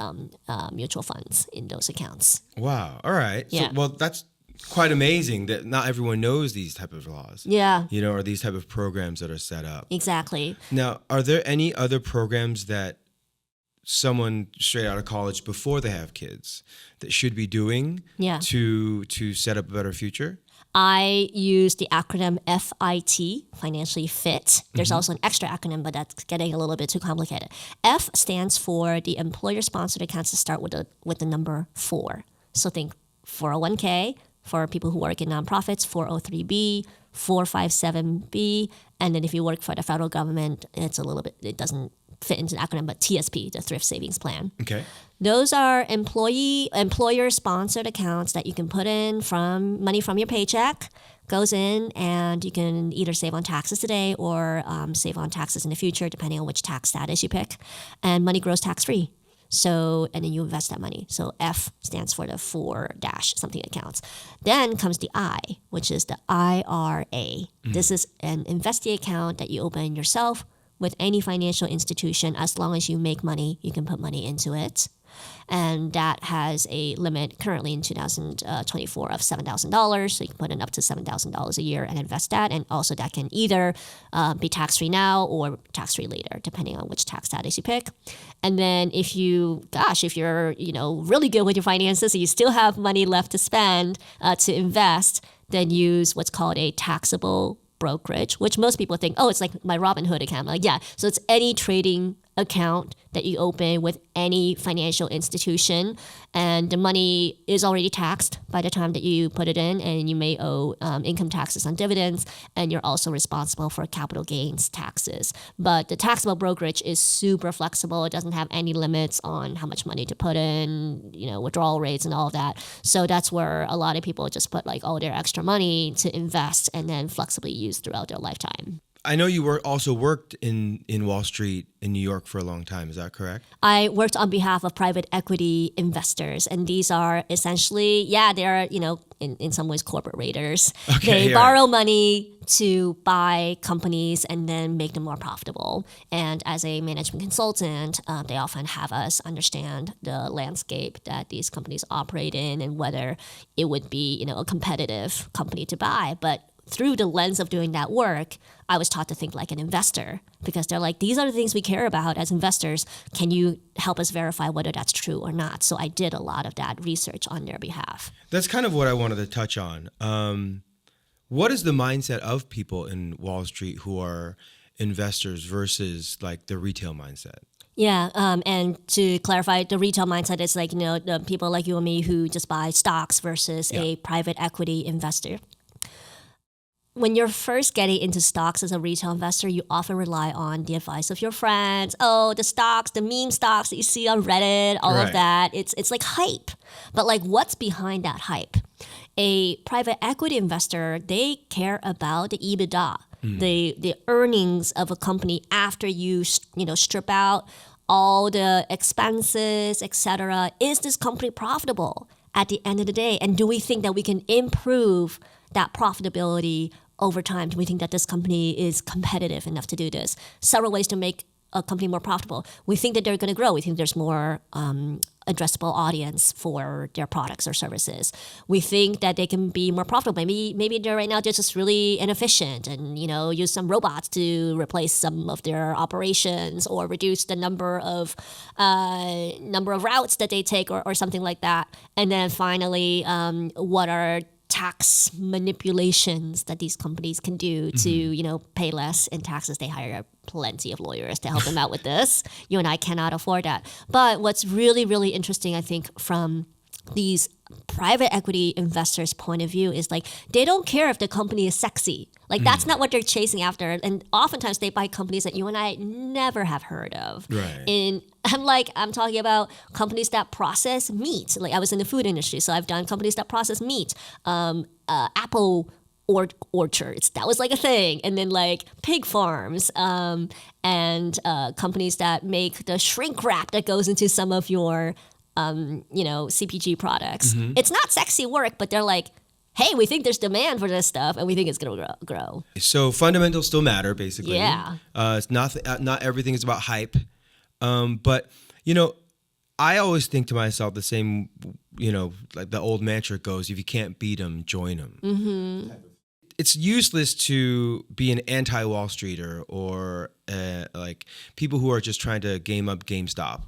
mutual funds in those accounts. Wow. All right. Yeah. So, well, that's quite amazing that not everyone knows these type of laws. Yeah. Or these type of programs that are set up. Exactly. Now, are there any other programs that someone straight out of college before they have kids that should be doing to set up a better future? I use the acronym FIT, financially fit. There's also an extra acronym, but that's getting a little bit too complicated. F stands for the employer-sponsored accounts that start with the number 4. So think 401k for people who work in nonprofits, 403b, 457b, and then if you work for the federal government, it doesn't fit into the acronym, but TSP, the Thrift Savings Plan. Okay. Those are employer-sponsored accounts that you can put in from money from your paycheck, goes in, and you can either save on taxes today or save on taxes in the future, depending on which tax status you pick. And money grows tax-free. So, and then you invest that money. So F stands for the 4-something accounts. Then comes the I, which is the IRA. This is an investing account that you open yourself with any financial institution. As long as you make money, you can put money into it. And that has a limit currently in 2024 of $7,000. So you can put in up to $7,000 a year and invest that. And also that can either be tax-free now or tax-free later, depending on which tax status you pick. And then if you're really good with your finances and you still have money left to spend to invest, then use what's called a taxable brokerage, which most people think, it's like my Robinhood account. So it's any trading account that you open with any financial institution, and the money is already taxed by the time that you put it in, and you may owe income taxes on dividends, and you're also responsible for capital gains taxes. But the taxable brokerage is super flexible. It doesn't have any limits on how much money to put in, withdrawal rates and all of that. So that's where a lot of people just put all their extra money to invest and then flexibly use throughout their lifetime. I know you also worked in Wall Street in New York for a long time. Is that correct? I worked on behalf of private equity investors, and these are essentially, they're, in some ways corporate raiders. Okay, They borrow money to buy companies and then make them more profitable. And as a management consultant, they often have us understand the landscape that these companies operate in and whether it would be, a competitive company to buy. But through the lens of doing that work, I was taught to think like an investor because they're like, these are the things we care about as investors. Can you help us verify whether that's true or not? So I did a lot of that research on their behalf. That's kind of what I wanted to touch on. What is the mindset of people in Wall Street who are investors versus like the retail mindset? Yeah, and to clarify, the retail mindset is like, the people like you and me who just buy stocks versus a private equity investor. When you're first getting into stocks as a retail investor, you often rely on the advice of your friends. Oh, the stocks, the meme stocks that you see on Reddit, all of that. It's like hype. But like, what's behind that hype? A private equity investor, they care about the EBITDA, the earnings of a company after you strip out all the expenses, etc. Is this company profitable at the end of the day? And do we think that we can improve that profitability over time? Do we think that this company is competitive enough to do this? Several ways to make a company more profitable. We think that they're going to grow. We think there's more addressable audience for their products or services. We think that they can be more profitable. Maybe they're right now they're just really inefficient and use some robots to replace some of their operations or reduce the number of routes that they take or something like that. And then finally, what are tax manipulations that these companies can do to, pay less in taxes. They hire plenty of lawyers to help them out with this. You and I cannot afford that. But what's really, really interesting, I think, from these private equity investors' point of view is like they don't care if the company is sexy. Like that's not what they're chasing after. And oftentimes they buy companies that you and I never have heard of. Right. I'm talking about companies that process meat. Like I was in the food industry, so I've done companies that process meat. Apple orchards, that was like a thing. And then like pig farms and companies that make the shrink wrap that goes into some of your CPG products. It's not sexy work, but they're like, hey, we think there's demand for this stuff and we think it's going to grow. So fundamentals still matter, basically. Yeah. It's not everything is about hype. But, I always think to myself the same, like the old mantra goes, if you can't beat them, join them. It's useless to be an anti-Wall Streeter or like people who are just trying to game up GameStop.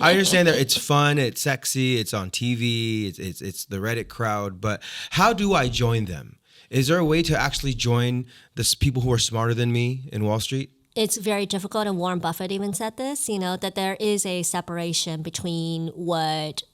I understand that it's fun, it's sexy, it's on TV, it's the Reddit crowd, but how do I join them? Is there a way to actually join the people who are smarter than me in Wall Street? It's very difficult, and Warren Buffett even said this, that there is a separation between what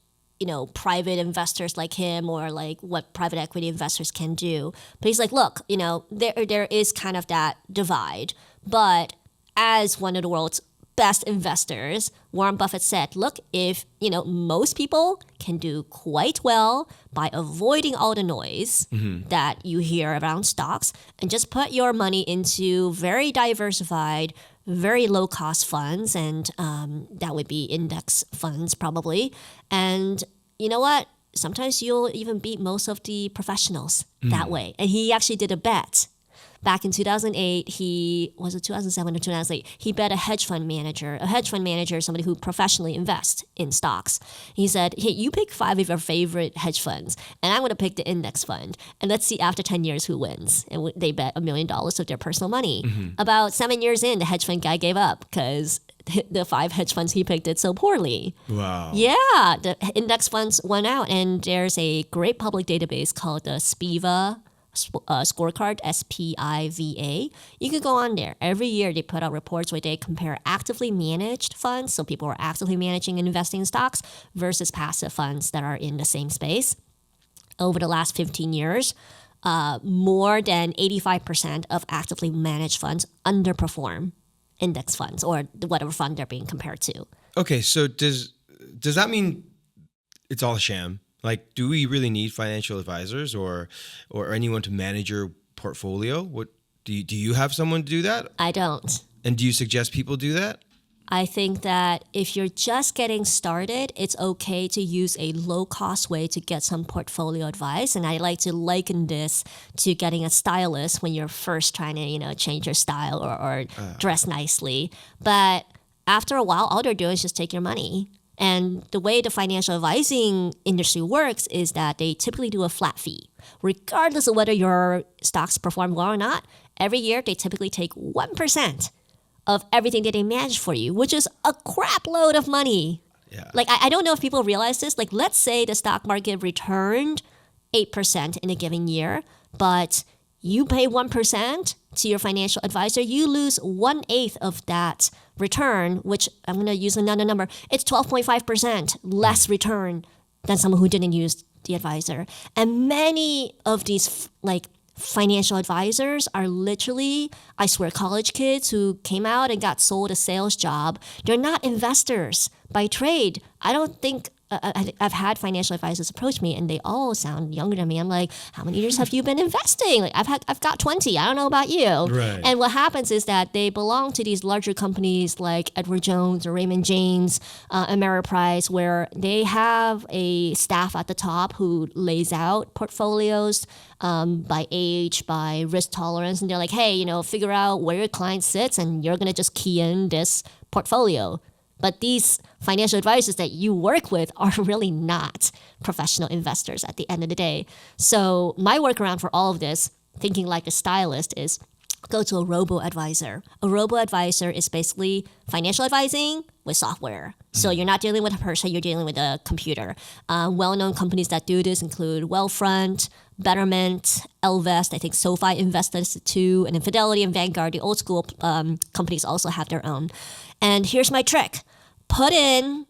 private investors like him or like what private equity investors can do. But he's like, look, there is kind of that divide. But as one of the world's best investors, Warren Buffett said, look, if, most people can do quite well by avoiding all the noise that you hear around stocks and just put your money into very diversified, very low cost funds, and that would be index funds probably. And you know what? Sometimes you'll even beat most of the professionals that way. And he actually did a bet. Back in 2008, 2007 or 2008, he bet a hedge fund manager. A hedge fund manager is somebody who professionally invests in stocks. He said, hey, you pick 5 of your favorite hedge funds, and I'm going to pick the index fund. And let's see after 10 years who wins. And they bet $1 million of their personal money. About 7 years in, the hedge fund guy gave up because the 5 hedge funds he picked did so poorly. Wow. Yeah, the index funds went out. And there's a great public database called the SPIVA scorecard, SPIVA. You can go on there. Every year they put out reports where they compare actively managed funds, so people who are actively managing and investing in stocks, versus passive funds that are in the same space. Over the last 15 years, more than 85% of actively managed funds underperform index funds or whatever fund they're being compared to. Okay, so does that mean it's all a sham? Like, do we really need financial advisors or anyone to manage your portfolio? What Do you have someone do that? I don't. And do you suggest people do that? I think that if you're just getting started, it's okay to use a low-cost way to get some portfolio advice. And I like to liken this to getting a stylist when you're first trying to, change your style or dress nicely. But after a while, all they're doing is just take your money. And the way the financial advising industry works is that they typically do a flat fee. Regardless of whether your stocks perform well or not, every year they typically take 1% of everything that they manage for you, which is a crap load of money. Yeah. Like, I don't know if people realize this. Like, let's say the stock market returned 8% in a given year, but you pay 1% to your financial advisor, you lose 1/8 of that return, which I'm going to use another number. It's 12.5% less return than someone who didn't use the advisor. And many of these, financial advisors are literally, I swear, college kids who came out and got sold a sales job. They're not investors by trade. I don't think I've had financial advisors approach me and they all sound younger than me. I'm like, how many years have you been investing? Like, I've got 20. I don't know about you. Right. And what happens is that they belong to these larger companies like Edward Jones or Raymond James, Ameriprise, where they have a staff at the top who lays out portfolios by age, by risk tolerance. And they're like, hey, figure out where your client sits and you're going to just key in this portfolio. But these financial advisors that you work with are really not professional investors at the end of the day. So my workaround for all of this, thinking like a stylist, is go to a robo-advisor. A robo-advisor is basically financial advising with software. So you're not dealing with a person, you're dealing with a computer. Well-known companies that do this include Wealthfront, Betterment, Elvest, I think SoFi invested too, and then Fidelity and Vanguard, the old school companies also have their own. And here's my trick. Put in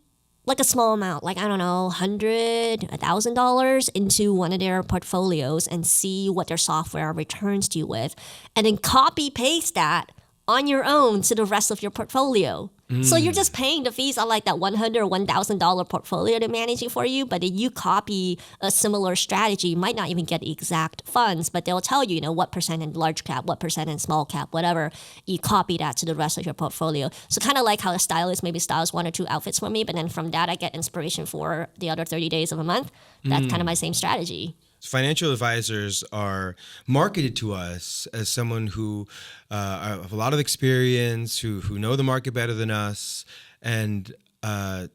a small amount, $100, $1,000 into one of their portfolios and see what their software returns to you with. And then copy paste that on your own to the rest of your portfolio. So you're just paying the fees on that $100 or $1,000 portfolio they're managing for you, but if you copy a similar strategy, you might not even get the exact funds, but they'll tell you, what percent in large cap, what percent in small cap, whatever. You copy that to the rest of your portfolio. So kind of like how a stylist maybe styles 1 or 2 outfits for me, but then from that I get inspiration for the other 30 days of a month. That's kind of my same strategy. Financial advisors are marketed to us as someone who have a lot of experience, who know the market better than us. And I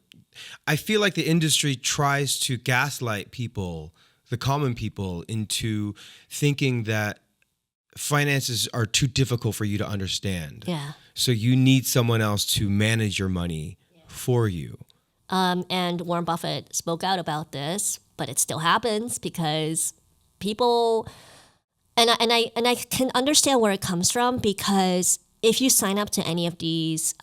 feel like the industry tries to gaslight people, the common people, into thinking that finances are too difficult for you to understand. Yeah. So you need someone else to manage your money for you. And Warren Buffett spoke out about this, but it still happens because people, and I can understand where it comes from, because if you sign up to any of these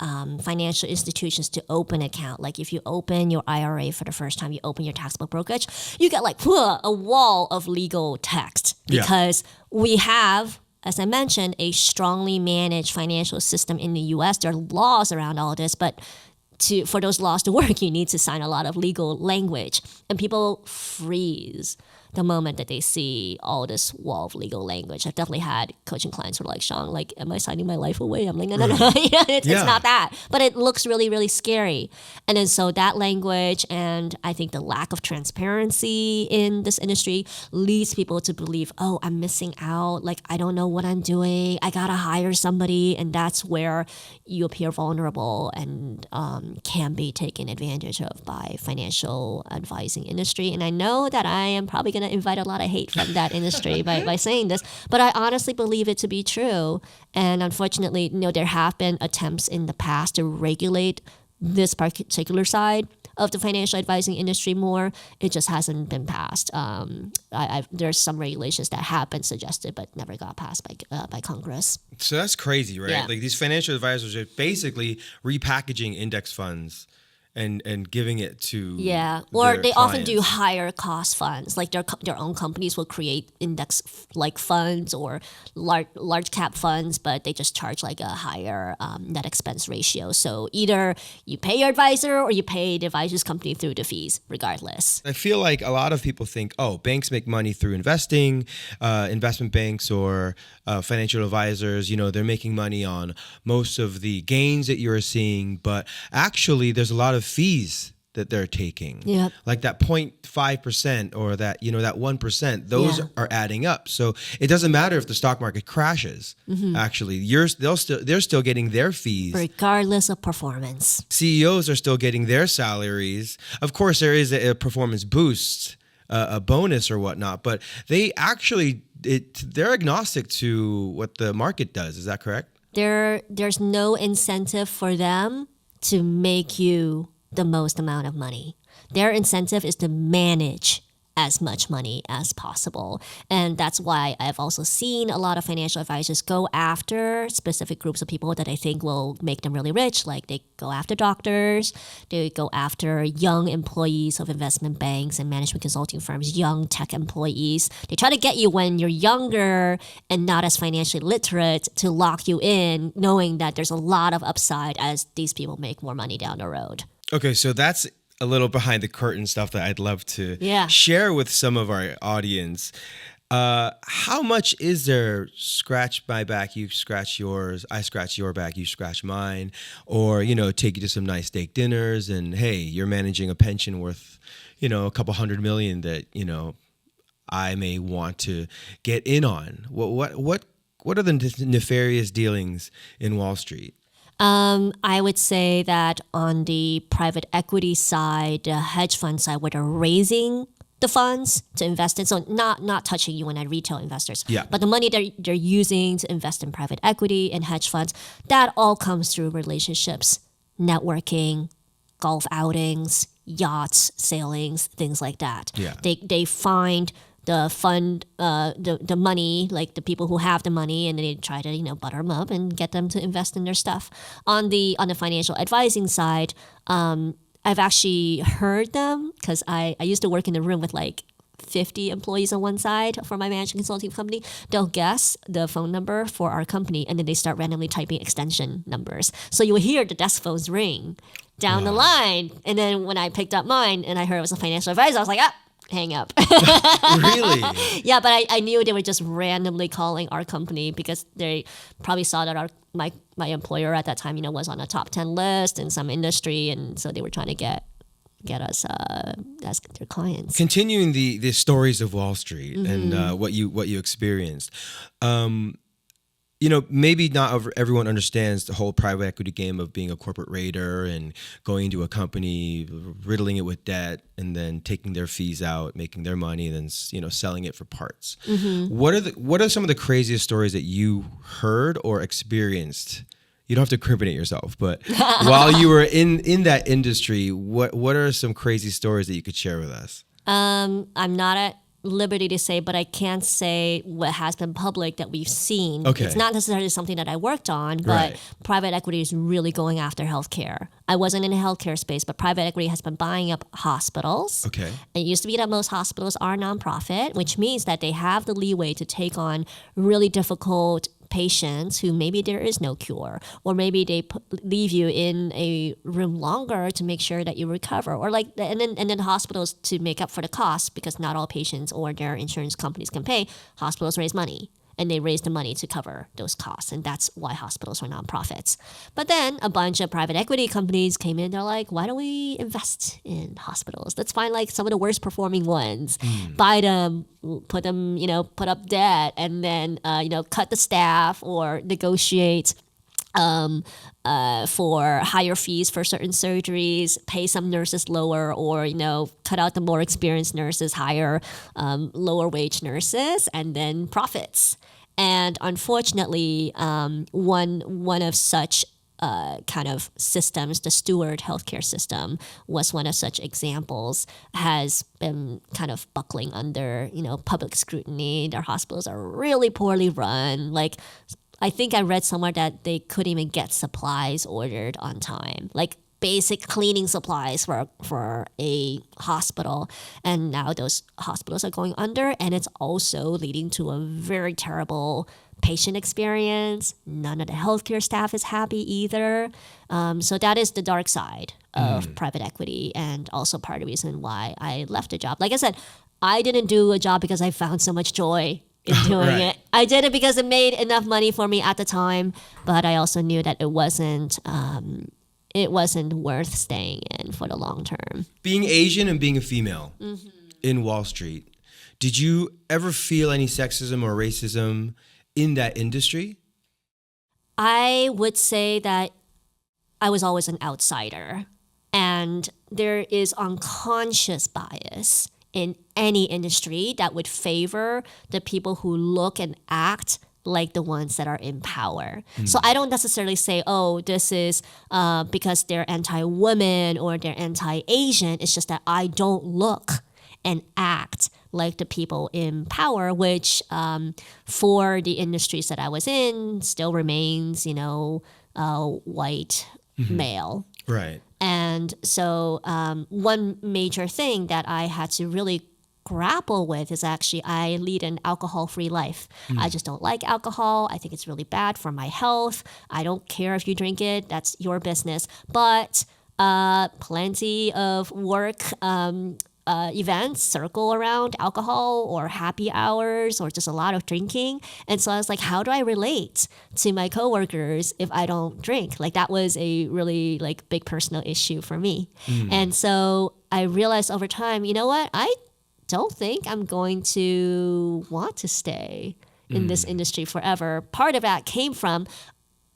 financial institutions to open an account, like if you open your IRA for the first time, you open your taxable brokerage, you get a wall of legal text because we have, as I mentioned, a strongly managed financial system in the US. There are laws around all this, but for those laws to work, you need to sign a lot of legal language. And people freeze the moment that they see all this wall of legal language. I've definitely had coaching clients who are like, Shang, am I signing my life away? I'm like, no. It's not that. But it looks really, really scary. And then so that language and I think the lack of transparency in this industry leads people to believe, oh, I'm missing out. I don't know what I'm doing. I got to hire somebody. And that's where you appear vulnerable and can be taken advantage of by financial advising industry. And I know that I am probably going to invite a lot of hate from that industry by saying this, but I honestly believe it to be true. And unfortunately, there have been attempts in the past to regulate this particular side of the financial advising industry more. It just hasn't been passed. There's some regulations that have been suggested but never got passed by Congress. So that's crazy, right? Yeah. These financial advisors are basically repackaging index funds and giving it to Yeah, or their they often do clients. higher cost funds. Like their own companies will create index like funds or large cap funds, but they just charge like a higher net expense ratio. So either you pay your advisor or you pay the advisor's company through the fees, regardless. I feel like a lot of people think, oh, banks make money through investing, investment banks or financial advisors, they're making money on most of the gains that you're seeing. But actually, there's a lot of fees that they're taking. Yep. Like that 0.5% or that, that 1%, those Yeah. are adding up. So it doesn't matter if the stock market crashes. Actually, they're still getting their fees. Regardless of performance. CEOs are still getting their salaries. Of course, there is a performance boost, a bonus or whatnot, but they're agnostic to what the market does. Is that correct? There's no incentive for them to make you the most amount of money. Their incentive is to manage as much money as possible. And that's why I've also seen a lot of financial advisors go after specific groups of people that I think will make them really rich. Like they go after doctors, they go after young employees of investment banks and management consulting firms, young tech employees. They try to get you when you're younger and not as financially literate to lock you in, knowing that there's a lot of upside as these people make more money down the road. Okay, so that's a little behind the curtain stuff that I'd love to share with some of our audience. How much is there? Scratch my back, you scratch yours. I scratch your back, you scratch mine. Or, take you to some nice steak dinners and, hey, you're managing a pension worth, a couple $100 million that, I may want to get in on. What are the nefarious dealings in Wall Street? I would say that on the private equity side, the hedge fund side, where they're raising the funds to invest in, so not touching you and retail investors, but the money they're using to invest in private equity and hedge funds, that all comes through relationships, networking, golf outings, yachts, sailings, things like that. Yeah. They find the fund, the money, like the people who have the money, and then they try to butter them up and get them to invest in their stuff. On the financial advising side, I've actually heard them because I used to work in the room with like 50 employees on one side for my management consulting company. They'll guess the phone number for our company, and then they start randomly typing extension numbers. So you will hear the desk phones ring down the line, and then when I picked up mine and I heard it was a financial advisor, I was like, hang up. Really? Yeah, but I knew they were just randomly calling our company because they probably saw that my employer at that time, was on a top 10 list in some industry, and so they were trying to get us as their clients. Continuing the stories of Wall Street and what you experienced. Maybe not everyone understands the whole private equity game of being a corporate raider and going into a company, riddling it with debt, and then taking their fees out, making their money, and then selling it for parts. What are some of the craziest stories that you heard or experienced? You don't have to incriminate yourself, but while you were in that industry, what are some crazy stories that you could share with us? I'm not at liberty to say, but I can say what has been public that we've seen. Okay. It's not necessarily something that I worked on, but private equity is really going after healthcare. I wasn't in the healthcare space, but private equity has been buying up hospitals. Okay. It used to be that most hospitals are nonprofit, which means that they have the leeway to take on really difficult patients who maybe there is no cure, or maybe they leave you in a room longer to make sure that you recover, or and then hospitals, to make up for the cost, because not all patients or their insurance companies can pay, hospitals raise money. And they raise the money to cover those costs. And that's why hospitals are nonprofits. But then a bunch of private equity companies came in. They're like, why don't we invest in hospitals? Let's find like some of the worst performing ones, buy them, put up debt, and then, cut the staff or negotiate for higher fees for certain surgeries, pay some nurses lower, or cut out the more experienced nurses, hire lower wage nurses, and then profits. And unfortunately, one of such kind of systems, the Steward healthcare system was one of such examples, has been kind of buckling under public scrutiny. Their hospitals are really poorly run. Like, I think I read somewhere that they couldn't even get supplies ordered on time. Like basic cleaning supplies for a hospital. And now those hospitals are going under, and it's also leading to a very terrible patient experience. None of the healthcare staff is happy either. So that is the dark side of private equity, and also part of the reason why I left the job. Like I said, I didn't do a job because I found so much joy in doing Right. it. I did it because it made enough money for me at the time, but I also knew that it wasn't worth staying in for the long term. Being Asian and being a female in Wall Street, did you ever feel any sexism or racism in that industry? I would say that I was always an outsider, and there is unconscious bias in any industry that would favor the people who look and act like the ones that are in power. So I don't necessarily say, oh, this is because they're anti-women or they're anti-Asian. It's just that I don't look and act like the people in power, which for the industries that I was in still remains, white male. Right. And so one major thing that I had to really grapple with is actually I lead an alcohol-free life. I just don't like alcohol. I think it's really bad for my health. I don't care if you drink it. That's your business. But plenty of work events circle around alcohol or happy hours or just a lot of drinking. And so I was like, how do I relate to my coworkers if I don't drink? Like that was a really big personal issue for me. And so I realized over time, you know what? I don't think I'm going to want to stay in this industry forever. Part of that came from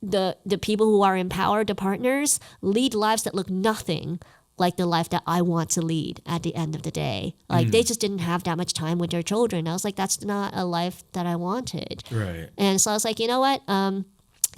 the people who are in power, the partners, lead lives that look nothing like the life that I want to lead at the end of the day. Like they just didn't have that much time with their children. I was like, that's not a life that I wanted. Right. And so I was like, you know what?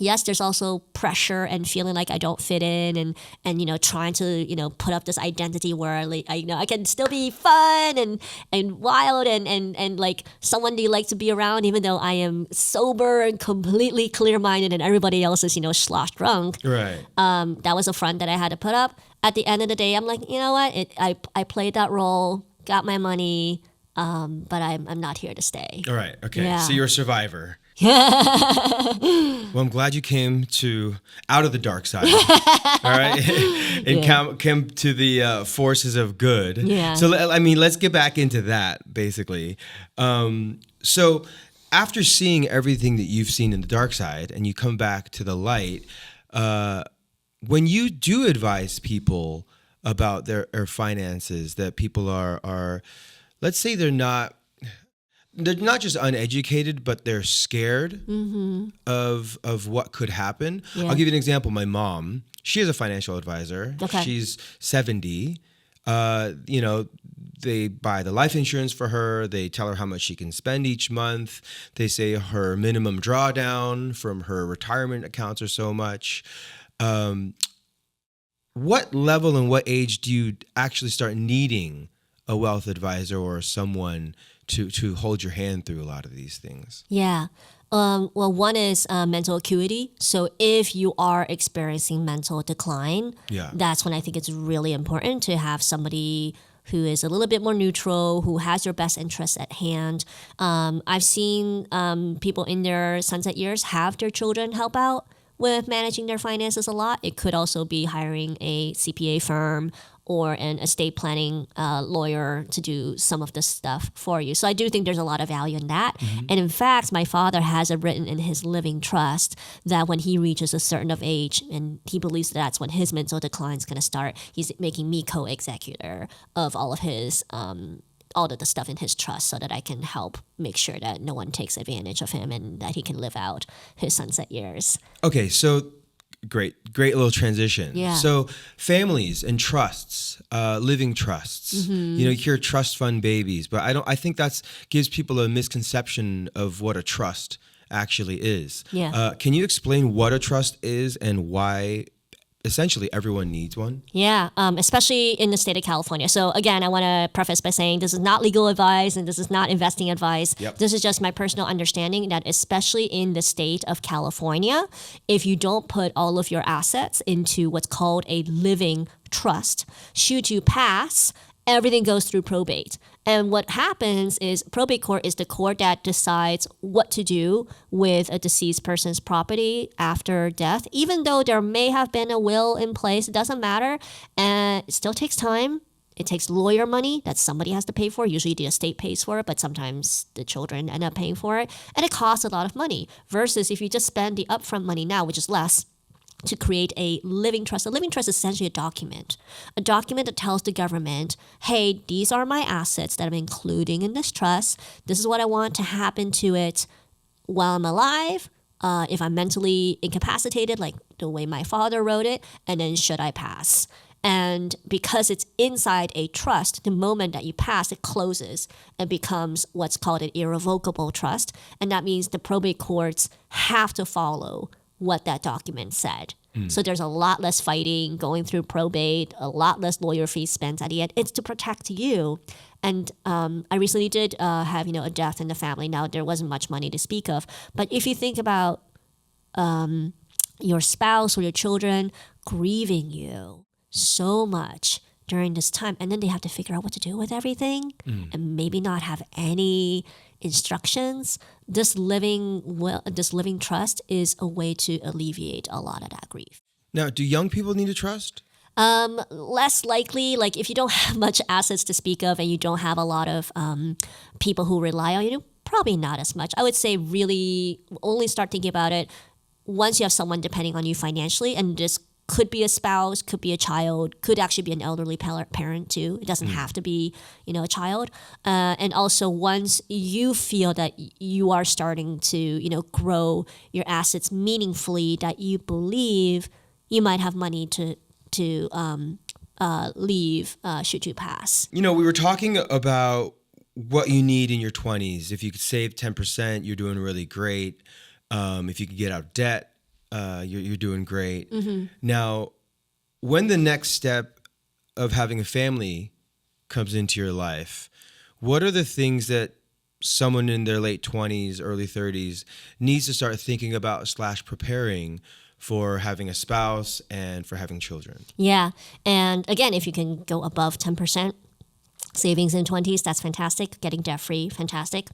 Yes, there's also pressure and feeling like I don't fit in and trying to, put up this identity where I can still be fun and wild and like someone you like to be around, even though I am sober and completely clear-minded and everybody else is, slosh drunk. Right. That was a front that I had to put up. At the end of the day, I'm like, you know what? I played that role, got my money, but I'm not here to stay. All right. Okay. Yeah. So you're a survivor. Well, I'm glad you came out of the dark side, all right, and came to the forces of good. Yeah. So let's get back into that basically. So after seeing everything that you've seen in the dark side, and you come back to the light, when you do advise people about their finances, that people are, let's say they're not just uneducated, but they're scared of what could happen. Yeah. I'll give you an example. My mom, she is a financial advisor. Okay. She's 70. They buy the life insurance for her. They tell her how much she can spend each month. They say her minimum drawdown from her retirement accounts are so much. What level and what age do you actually start needing a wealth advisor or someone to hold your hand through a lot of these things? Yeah. Well, one is mental acuity. So if you are experiencing mental decline, that's when I think it's really important to have somebody who is a little bit more neutral, who has your best interests at hand. I've seen people in their sunset years have their children help out with managing their finances a lot. It could also be hiring a CPA firm or an estate planning lawyer to do some of this stuff for you. So I do think there's a lot of value in that. And in fact, my father has it written in his living trust that when he reaches a certain of age, and he believes that's when his mental decline is going to start, he's making me co-executor of all of his all of the stuff in his trust so that I can help make sure that no one takes advantage of him and that he can live out his sunset years. Okay, so great little transition. Yeah. So families and trusts, living trusts. You hear trust fund babies, but I think that's gives people a misconception of what a trust actually is. Yeah. Can you explain what a trust is and why essentially everyone needs one. Yeah, especially in the state of California. So again, I want to preface by saying this is not legal advice and this is not investing advice. Yep. This is just my personal understanding that especially in the state of California, if you don't put all of your assets into what's called a living trust, should you pass, everything goes through probate. And what happens is probate court is the court that decides what to do with a deceased person's property after death. Even though there may have been a will in place, it doesn't matter. And it still takes time. It takes lawyer money that somebody has to pay for. Usually the estate pays for it, but sometimes the children end up paying for it. And it costs a lot of money. Versus if you just spend the upfront money now, which is less, to create a living trust. A living trust is essentially a document that tells the government, hey, these are my assets that I'm including in this trust. This is what I want to happen to it while I'm alive, if I'm mentally incapacitated, like the way my father wrote it, and then should I pass. And because it's inside a trust, the moment that you pass, it closes and becomes what's called an irrevocable trust. And that means the probate courts have to follow what that document said. So there's a lot less fighting going through probate, a lot less lawyer fees spent at the end. It's to protect you. And I recently did have a death in the family. Now there wasn't much money to speak of, but if you think about your spouse or your children grieving you so much during this time, and then they have to figure out what to do with everything, and maybe not have any instructions. This living trust is a way to alleviate a lot of that grief. Now, do young people need a trust? Less likely. Like if you don't have much assets to speak of and you don't have a lot of people who rely on you, probably not as much. I would say really only start thinking about it once you have someone depending on you financially, and this could be a spouse, could be a child, could actually be an elderly parent too. It doesn't have to be, a child. And also once you feel that you are starting to, grow your assets meaningfully, that you believe you might have money to leave should you pass. We were talking about what you need in your 20s. If you could save 10%, you're doing really great. If you could get out of debt, you're doing great. Mm-hmm. Now, when the next step of having a family comes into your life, what are the things that someone in their late 20s, early 30s needs to start thinking about / preparing for having a spouse and for having children? Yeah. And again, if you can go above 10% savings in 20s, that's fantastic. Getting debt-free, fantastic.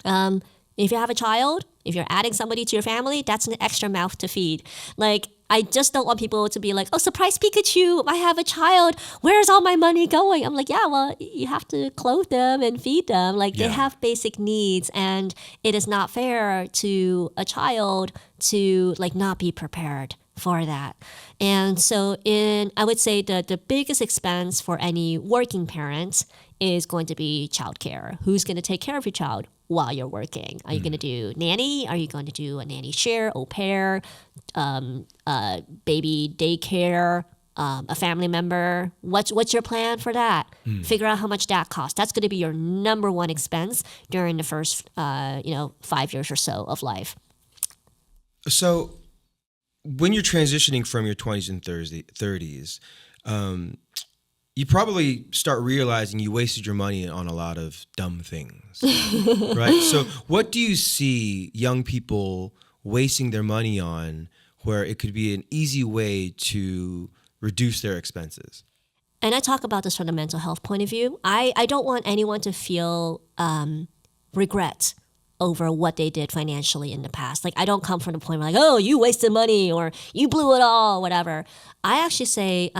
If you have a child, if you're adding somebody to your family, that's an extra mouth to feed. Like, I just don't want people to be like, oh, surprise Pikachu, I have a child. Where's all my money going? I'm like, yeah, well, you have to clothe them and feed them. Like, they have basic needs, and it is not fair to a child to not be prepared for that. And so I would say the biggest expense for any working parent is going to be childcare. Who's going to take care of your child while you're working? Are you going to do nanny? Are you going to do a nanny share, au pair, baby daycare, a family member? What's your plan for that? Figure out how much that costs. That's going to be your number one expense during the first 5 years or so of life. So when you're transitioning from your 20s and 30s, you probably start realizing you wasted your money on a lot of dumb things, right? So what do you see young people wasting their money on where it could be an easy way to reduce their expenses? And I talk about this from the mental health point of view. I don't want anyone to feel regret over what they did financially in the past. Like, I don't come from the point where oh, you wasted money or you blew it all, whatever. I actually say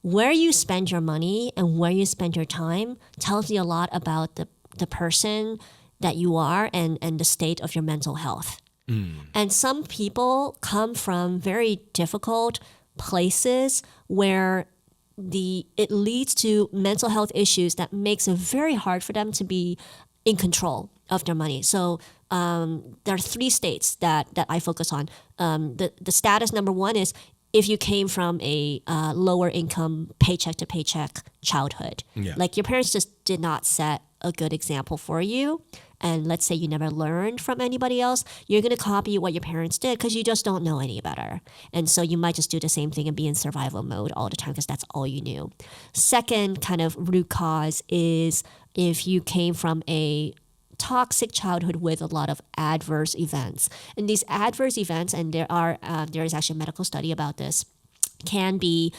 where you spend your money and where you spend your time tells you a lot about the person that you are and the state of your mental health. And some people come from very difficult places where it leads to mental health issues that makes it very hard for them to be in control of their money. So there are 3 states that I focus on. The status number 1 is if you came from a lower income paycheck to paycheck childhood. Yeah. Like your parents just did not set a good example for you, and let's say you never learned from anybody else, you're going to copy what your parents did because you just don't know any better. And so you might just do the same thing and be in survival mode all the time because that's all you knew. Second kind of root cause is if you came from a toxic childhood with a lot of adverse events. And these adverse events, and there is actually a medical study about this, can be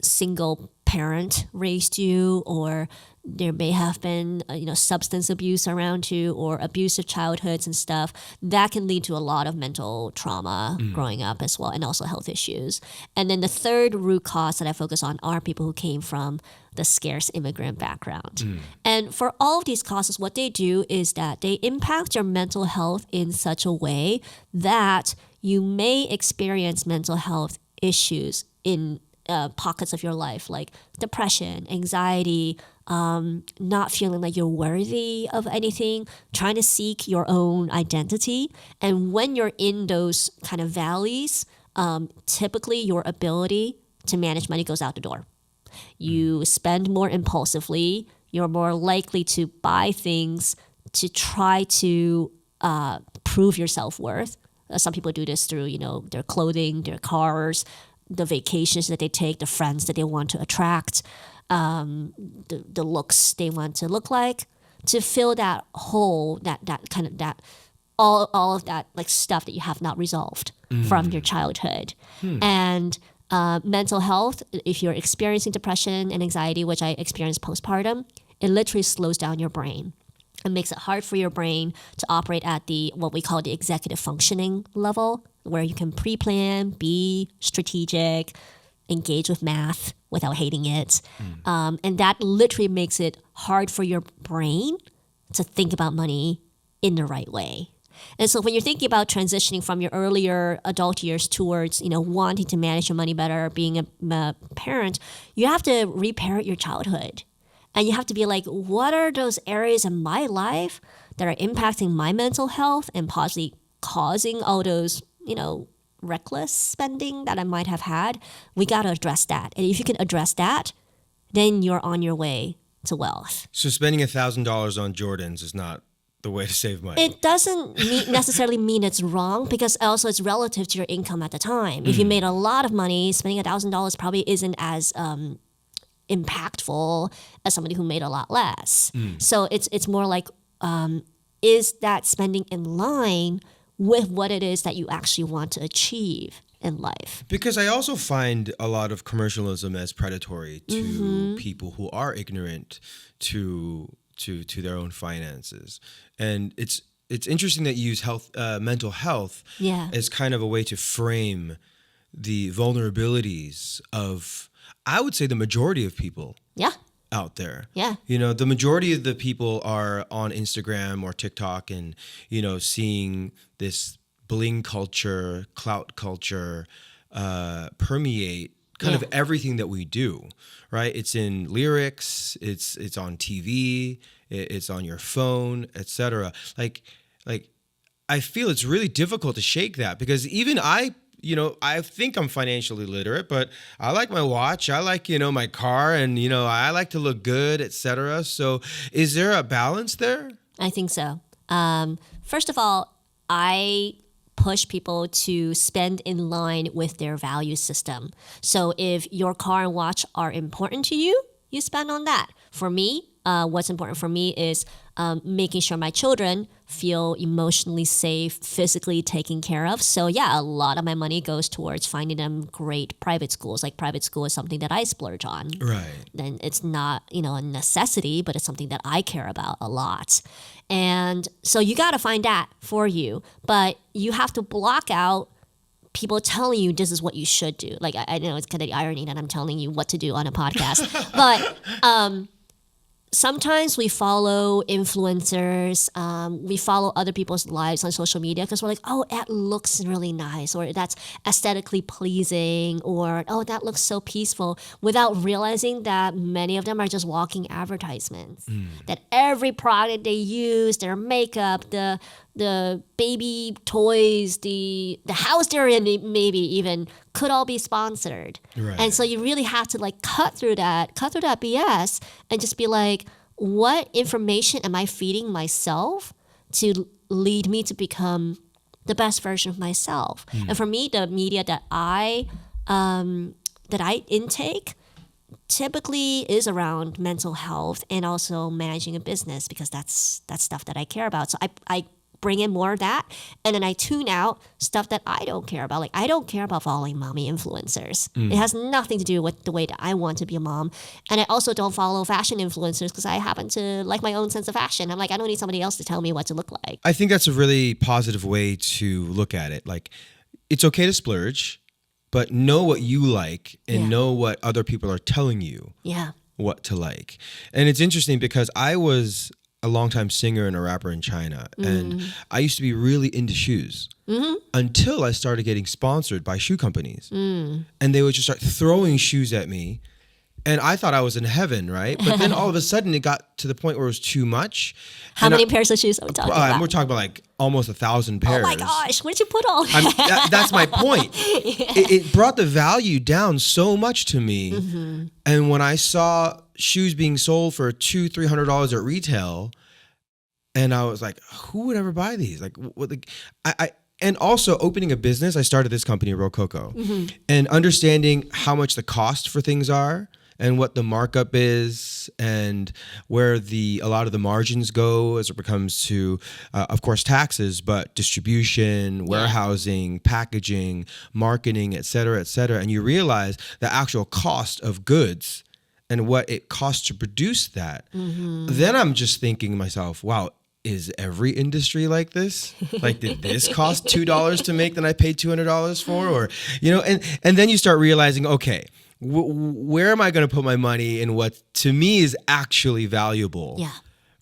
single parent raised you, or there may have been substance abuse around you, or abusive childhoods and stuff that can lead to a lot of mental trauma growing up as well, and also health issues. And then the third root cause that I focus on are people who came from the scarce immigrant background. And for all of these causes, what they do is that they impact your mental health in such a way that you may experience mental health issues in pockets of your life, like depression, anxiety, not feeling like you're worthy of anything, trying to seek your own identity. And when you're in those kind of valleys, typically your ability to manage money goes out the door. You spend more impulsively. You're more likely to buy things to try to prove your self-worth. Some people do this through, their clothing, their cars, the vacations that they take, the friends that they want to attract, the looks they want to look like, to fill that hole, all of that like stuff that you have not resolved from your childhood. And mental health, if you're experiencing depression and anxiety, which I experienced postpartum, it literally slows down your brain. It makes it hard for your brain to operate at what we call the executive functioning level, where you can pre-plan, be strategic, engage with math without hating it. And that literally makes it hard for your brain to think about money in the right way. And so when you're thinking about transitioning from your earlier adult years towards, wanting to manage your money better, being a parent, you have to reparent your childhood. And you have to be like, what are those areas in my life that are impacting my mental health and possibly causing all those, reckless spending that I might have had? We got to address that. And if you can address that, then you're on your way to wealth. So spending $1,000 on Jordans is not the way to save money. It doesn't necessarily mean it's wrong, because also it's relative to your income at the time. If you made a lot of money, spending $1,000 probably isn't as impactful as somebody who made a lot less. So it's more like, is that spending in line with what it is that you actually want to achieve in life? Because I also find a lot of commercialism as predatory to people who are ignorant to their own finances. And it's interesting that you use mental health as kind of a way to frame the vulnerabilities of, I would say, the majority of people out there. Yeah. The majority of the people are on Instagram or TikTok and, seeing this bling culture, clout culture permeate kind of everything that we do, right? It's in lyrics, it's on TV, it's on your phone, etc. Like I feel it's really difficult to shake that, because even I think I'm financially literate, but I like my watch, I like, my car, and, I like to look good, etc. So is there a balance there? I think so. First of all, I push people to spend in line with their value system. So if your car and watch are important to you, you spend on that. For me, what's important for me is making sure my children feel emotionally safe, physically taken care of. So a lot of my money goes towards finding them great private schools. Like private school is something that I splurge on. Right. Then it's not, a necessity, but it's something that I care about a lot. And so you got to find that for you. But you have to block out people telling you this is what you should do. Like, I know it's kind of the irony that I'm telling you what to do on a podcast. But sometimes we follow influencers, we follow other people's lives on social media because we're like, oh, that looks really nice, or that's aesthetically pleasing, or oh, that looks so peaceful, without realizing that many of them are just walking advertisements. That every product they use, their makeup, the baby toys, the house they're in, maybe even, could all be sponsored. Right. And so you really have to cut through that BS and just be like, what information am I feeding myself to lead me to become the best version of myself? And for me, the media that I intake typically is around mental health and also managing a business, because that's stuff that I care about. So I bring in more of that, and then I tune out stuff that I don't care about. Like, I don't care about following mommy influencers. It has nothing to do with the way that I want to be a mom. And I also don't follow fashion influencers because I happen to like my own sense of fashion. I'm like, I don't need somebody else to tell me what to look like. I think that's a really positive way to look at it. Like, it's okay to splurge, but know what you like and know what other people are telling you what to like. And it's interesting because I was a longtime singer and a rapper in China, and I used to be really into shoes until I started getting sponsored by shoe companies. And they would just start throwing shoes at me. And I thought I was in heaven, right? But then all of a sudden it got to the point where it was too much. How many pairs of shoes are we talking about? We're talking about like almost 1,000 pairs. Oh my gosh, where'd you put all that's my point. It brought the value down so much to me. And when I saw shoes being sold for $200-$300 at retail, and I was like, who would ever buy these? Like, what? And also opening a business, I started this company, Rococo, and understanding how much the cost for things are, and what the markup is, and where a lot of the margins go as it comes to, of course, taxes, but distribution, warehousing, packaging, marketing, et cetera, et cetera. And you realize the actual cost of goods and what it costs to produce that. Then I'm just thinking to myself, wow, is every industry like this? Like, did this cost $2 to make that I paid $200 for? Or, and then you start realizing, okay, where am I going to put my money in what to me is actually valuable?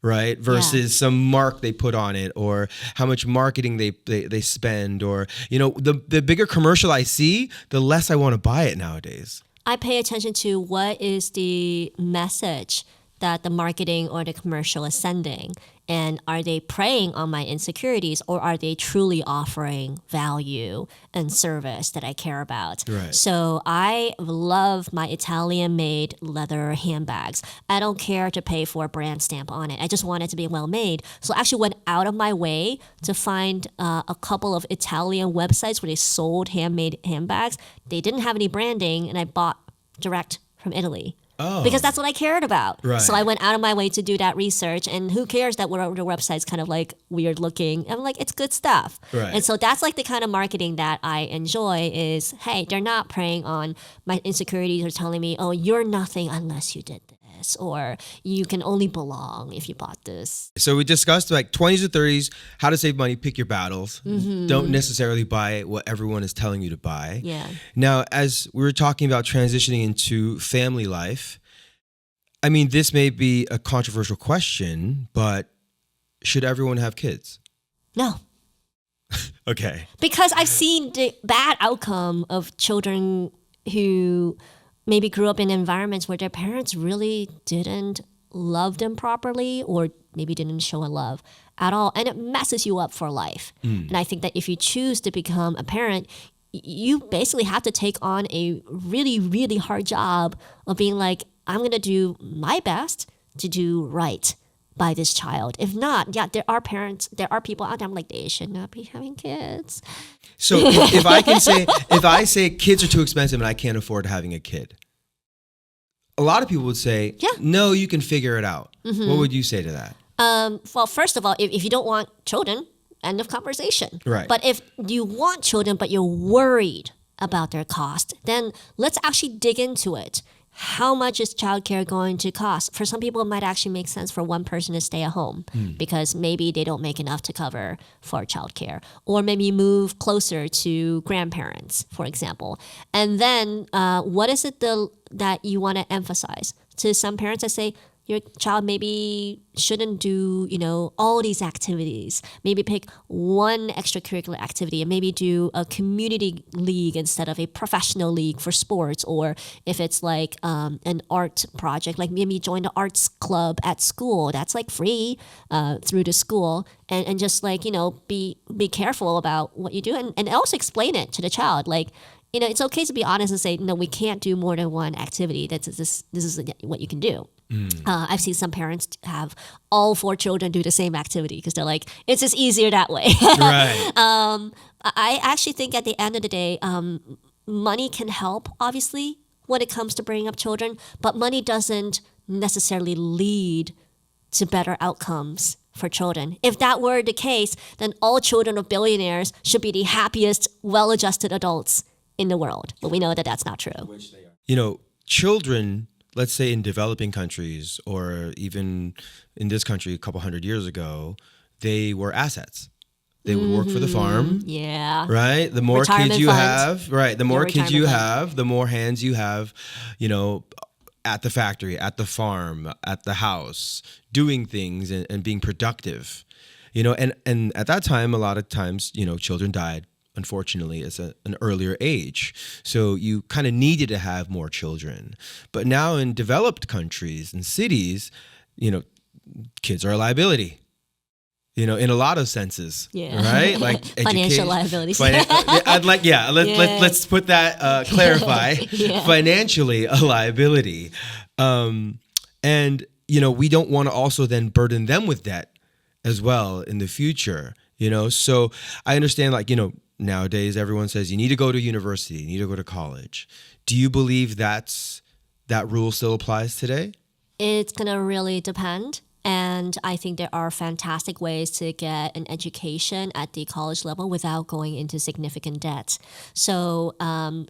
Right? Versus some mark they put on it, or how much marketing they spend, or, the bigger commercial I see, the less I want to buy it nowadays. I pay attention to what is the message that the marketing or the commercial is sending. And are they preying on my insecurities, or are they truly offering value and service that I care about? Right. So I love my Italian-made leather handbags. I don't care to pay for a brand stamp on it. I just want it to be well made. So I actually went out of my way to find a couple of Italian websites where they sold handmade handbags. They didn't have any branding, and I bought direct from Italy. Because that's what I cared about. Right. So I went out of my way to do that research, and who cares that the website's kind of like weird looking. I'm like, it's good stuff. Right. And so that's like the kind of marketing that I enjoy is, hey, they're not preying on my insecurities or telling me, oh, you're nothing unless you did this, or you can only belong if you bought this. So we discussed like 20s to 30s, how to save money, pick your battles. Don't necessarily buy what everyone is telling you to buy. Yeah. Now, as we were talking about transitioning into family life, I mean, this may be a controversial question, but should everyone have kids? No. Okay. Because I've seen the bad outcome of children who maybe grew up in environments where their parents really didn't love them properly, or maybe didn't show a love at all. And it messes you up for life. And I think that if you choose to become a parent, you basically have to take on a really, really hard job of being like, I'm going to do my best to do right by this child. If not, there are people out there, I'm like, they should not be having kids. So if I say kids are too expensive and I can't afford having a kid, a lot of people would say, no, you can figure it out. What would you say to that? Well, first of all, if you don't want children, end of conversation. Right. But if you want children, but you're worried about their cost, then let's actually dig into it. How much is childcare going to cost? For some people, it might actually make sense for one person to stay at home because maybe they don't make enough to cover for childcare, or maybe move closer to grandparents, for example. And then what is it that you want to emphasize? To some parents, I say, your child maybe shouldn't do, all these activities. Maybe pick one extracurricular activity and maybe do a community league instead of a professional league for sports. Or if it's like an art project, like maybe join the arts club at school. That's like free through the school. And just like, be careful about what you do, and also explain it to the child. Like, it's okay to be honest and say, no, we can't do more than one activity. This is what you can do. I've seen some parents have all 4 children do the same activity because they're like, it's just easier that way. Right. I actually think at the end of the day, money can help, obviously, when it comes to bringing up children, but money doesn't necessarily lead to better outcomes for children. If that were the case, then all children of billionaires should be the happiest, well-adjusted adults in the world. But we know that that's not true. You know, children, let's say in developing countries or even in this country a couple hundred years ago, they were assets. They would work for the farm. Yeah. Right? The more Retirement kids you fund. have, right, the more kids you retirement fund. have, the more hands you have, you know, at the factory, at the farm, at the house, doing things and being productive. You know, and at that time, a lot of times, you know, children died, unfortunately, at an earlier age. So you kind of needed to have more children. But now in developed countries and cities, you know, kids are a liability. You know, in a lot of senses, right? Like Financial liabilities. Let's put that clarify. Financially, a liability, and you know, we don't want to also then burden them with debt as well in the future. You know, so I understand, like, you know, nowadays everyone says you need to go to university, you need to go to college. Do you believe that rule still applies today? It's going to really depend. And I think there are fantastic ways to get an education at the college level without going into significant debt. So I'm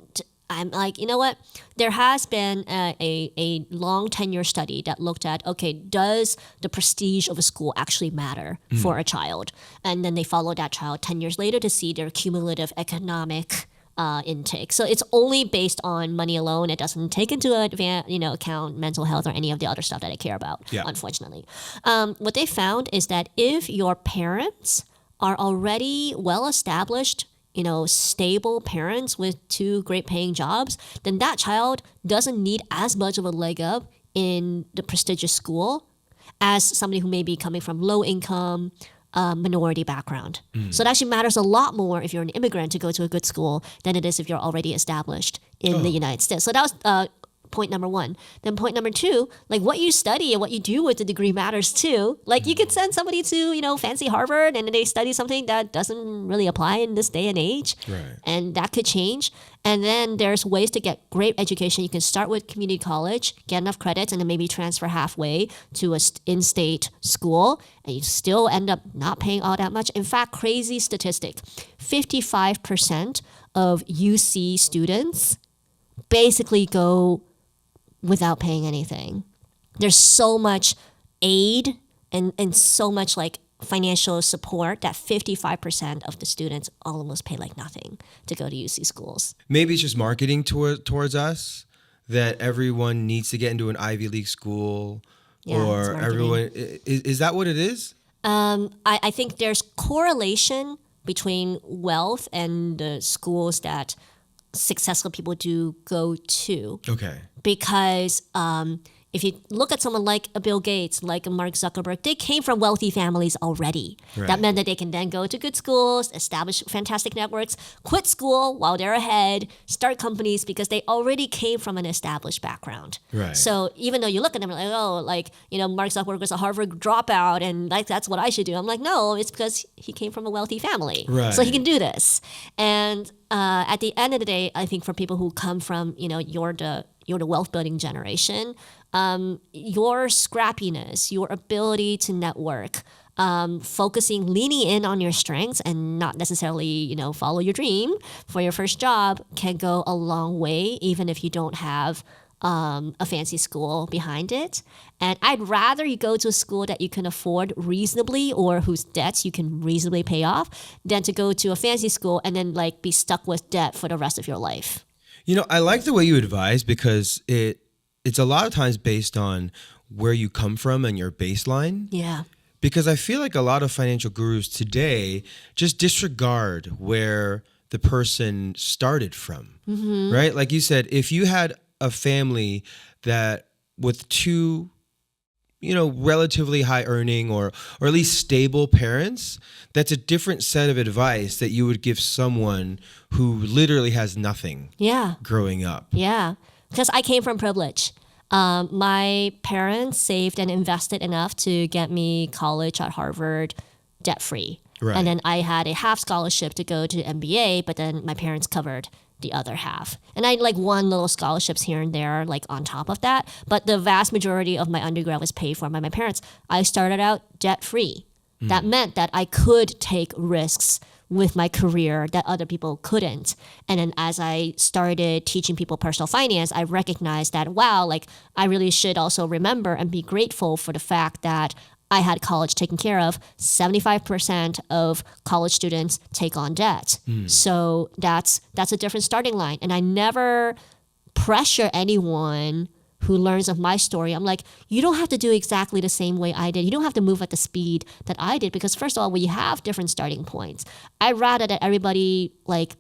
like, you know what? There has been a long tenure study that looked at, okay, does the prestige of a school actually matter for a child? And then they followed that child 10 years later to see their cumulative economic intake. So it's only based on money alone. It doesn't take into account mental health or any of the other stuff that I care about, unfortunately. What they found is that if your parents are already well-established, you know, stable parents with 2 great paying jobs, then that child doesn't need as much of a leg up in the prestigious school as somebody who may be coming from low income, minority background. So it actually matters a lot more if you're an immigrant to go to a good school than it is if you're already established in the United States. So that was point number 1. Then point number 2, like what you study and what you do with the degree matters too. Like you could send somebody to, you know, fancy Harvard and they study something that doesn't really apply in this day and age. Right. And that could change. And then there's ways to get great education. You can start with community college, get enough credits, and then maybe transfer halfway to a in-state school, and you still end up not paying all that much. In fact, crazy statistic, 55% of UC students basically go without paying anything. There's so much aid and so much like financial support that 55% of the students almost pay like nothing to go to UC schools. Maybe it's just marketing towards us that everyone needs to get into an Ivy League school, or everyone is that what it is? I think there's correlation between wealth and the schools that successful people do go to. Okay. Because if you look at someone like a Bill Gates, like a Mark Zuckerberg, they came from wealthy families already. Right. That meant that they can then go to good schools, establish fantastic networks, quit school while they're ahead, start companies because they already came from an established background. Right. So even though you look at them like, oh, like, you know, Mark Zuckerberg was a Harvard dropout and like that's what I should do. I'm like, no, it's because he came from a wealthy family. Right. So he can do this. And at the end of the day, I think for people who come from, you know, you're the wealth building generation, your scrappiness, your ability to network, leaning in on your strengths and not necessarily, you know, follow your dream for your first job can go a long way, even if you don't have a fancy school behind it. And I'd rather you go to a school that you can afford reasonably or whose debts you can reasonably pay off than to go to a fancy school and then like be stuck with debt for the rest of your life. You know, I like the way you advise because it's a lot of times based on where you come from and your baseline. Yeah. Because I feel like a lot of financial gurus today just disregard where the person started from, right? Like you said, if you had a family that with 2, you know, relatively high earning or at least stable parents, that's a different set of advice that you would give someone who literally has nothing Yeah. growing up. Yeah. Because I came from privilege. My parents saved and invested enough to get me college at Harvard debt-free. Right. And then I had a half scholarship to go to MBA, but then my parents covered the other half. And I like won little scholarships here and there, like on top of that. But the vast majority of my undergrad was paid for by my parents. I started out debt-free. That meant that I could take risks with my career that other people couldn't. And then as I started teaching people personal finance, I recognized that, wow, like I really should also remember and be grateful for the fact that I had college taken care of. 75% of college students take on debt. So that's a different starting line. And I never pressure anyone who learns of my story. I'm like, you don't have to do exactly the same way I did. You don't have to move at the speed that I did, because first of all, we have different starting points. I'd rather that everybody like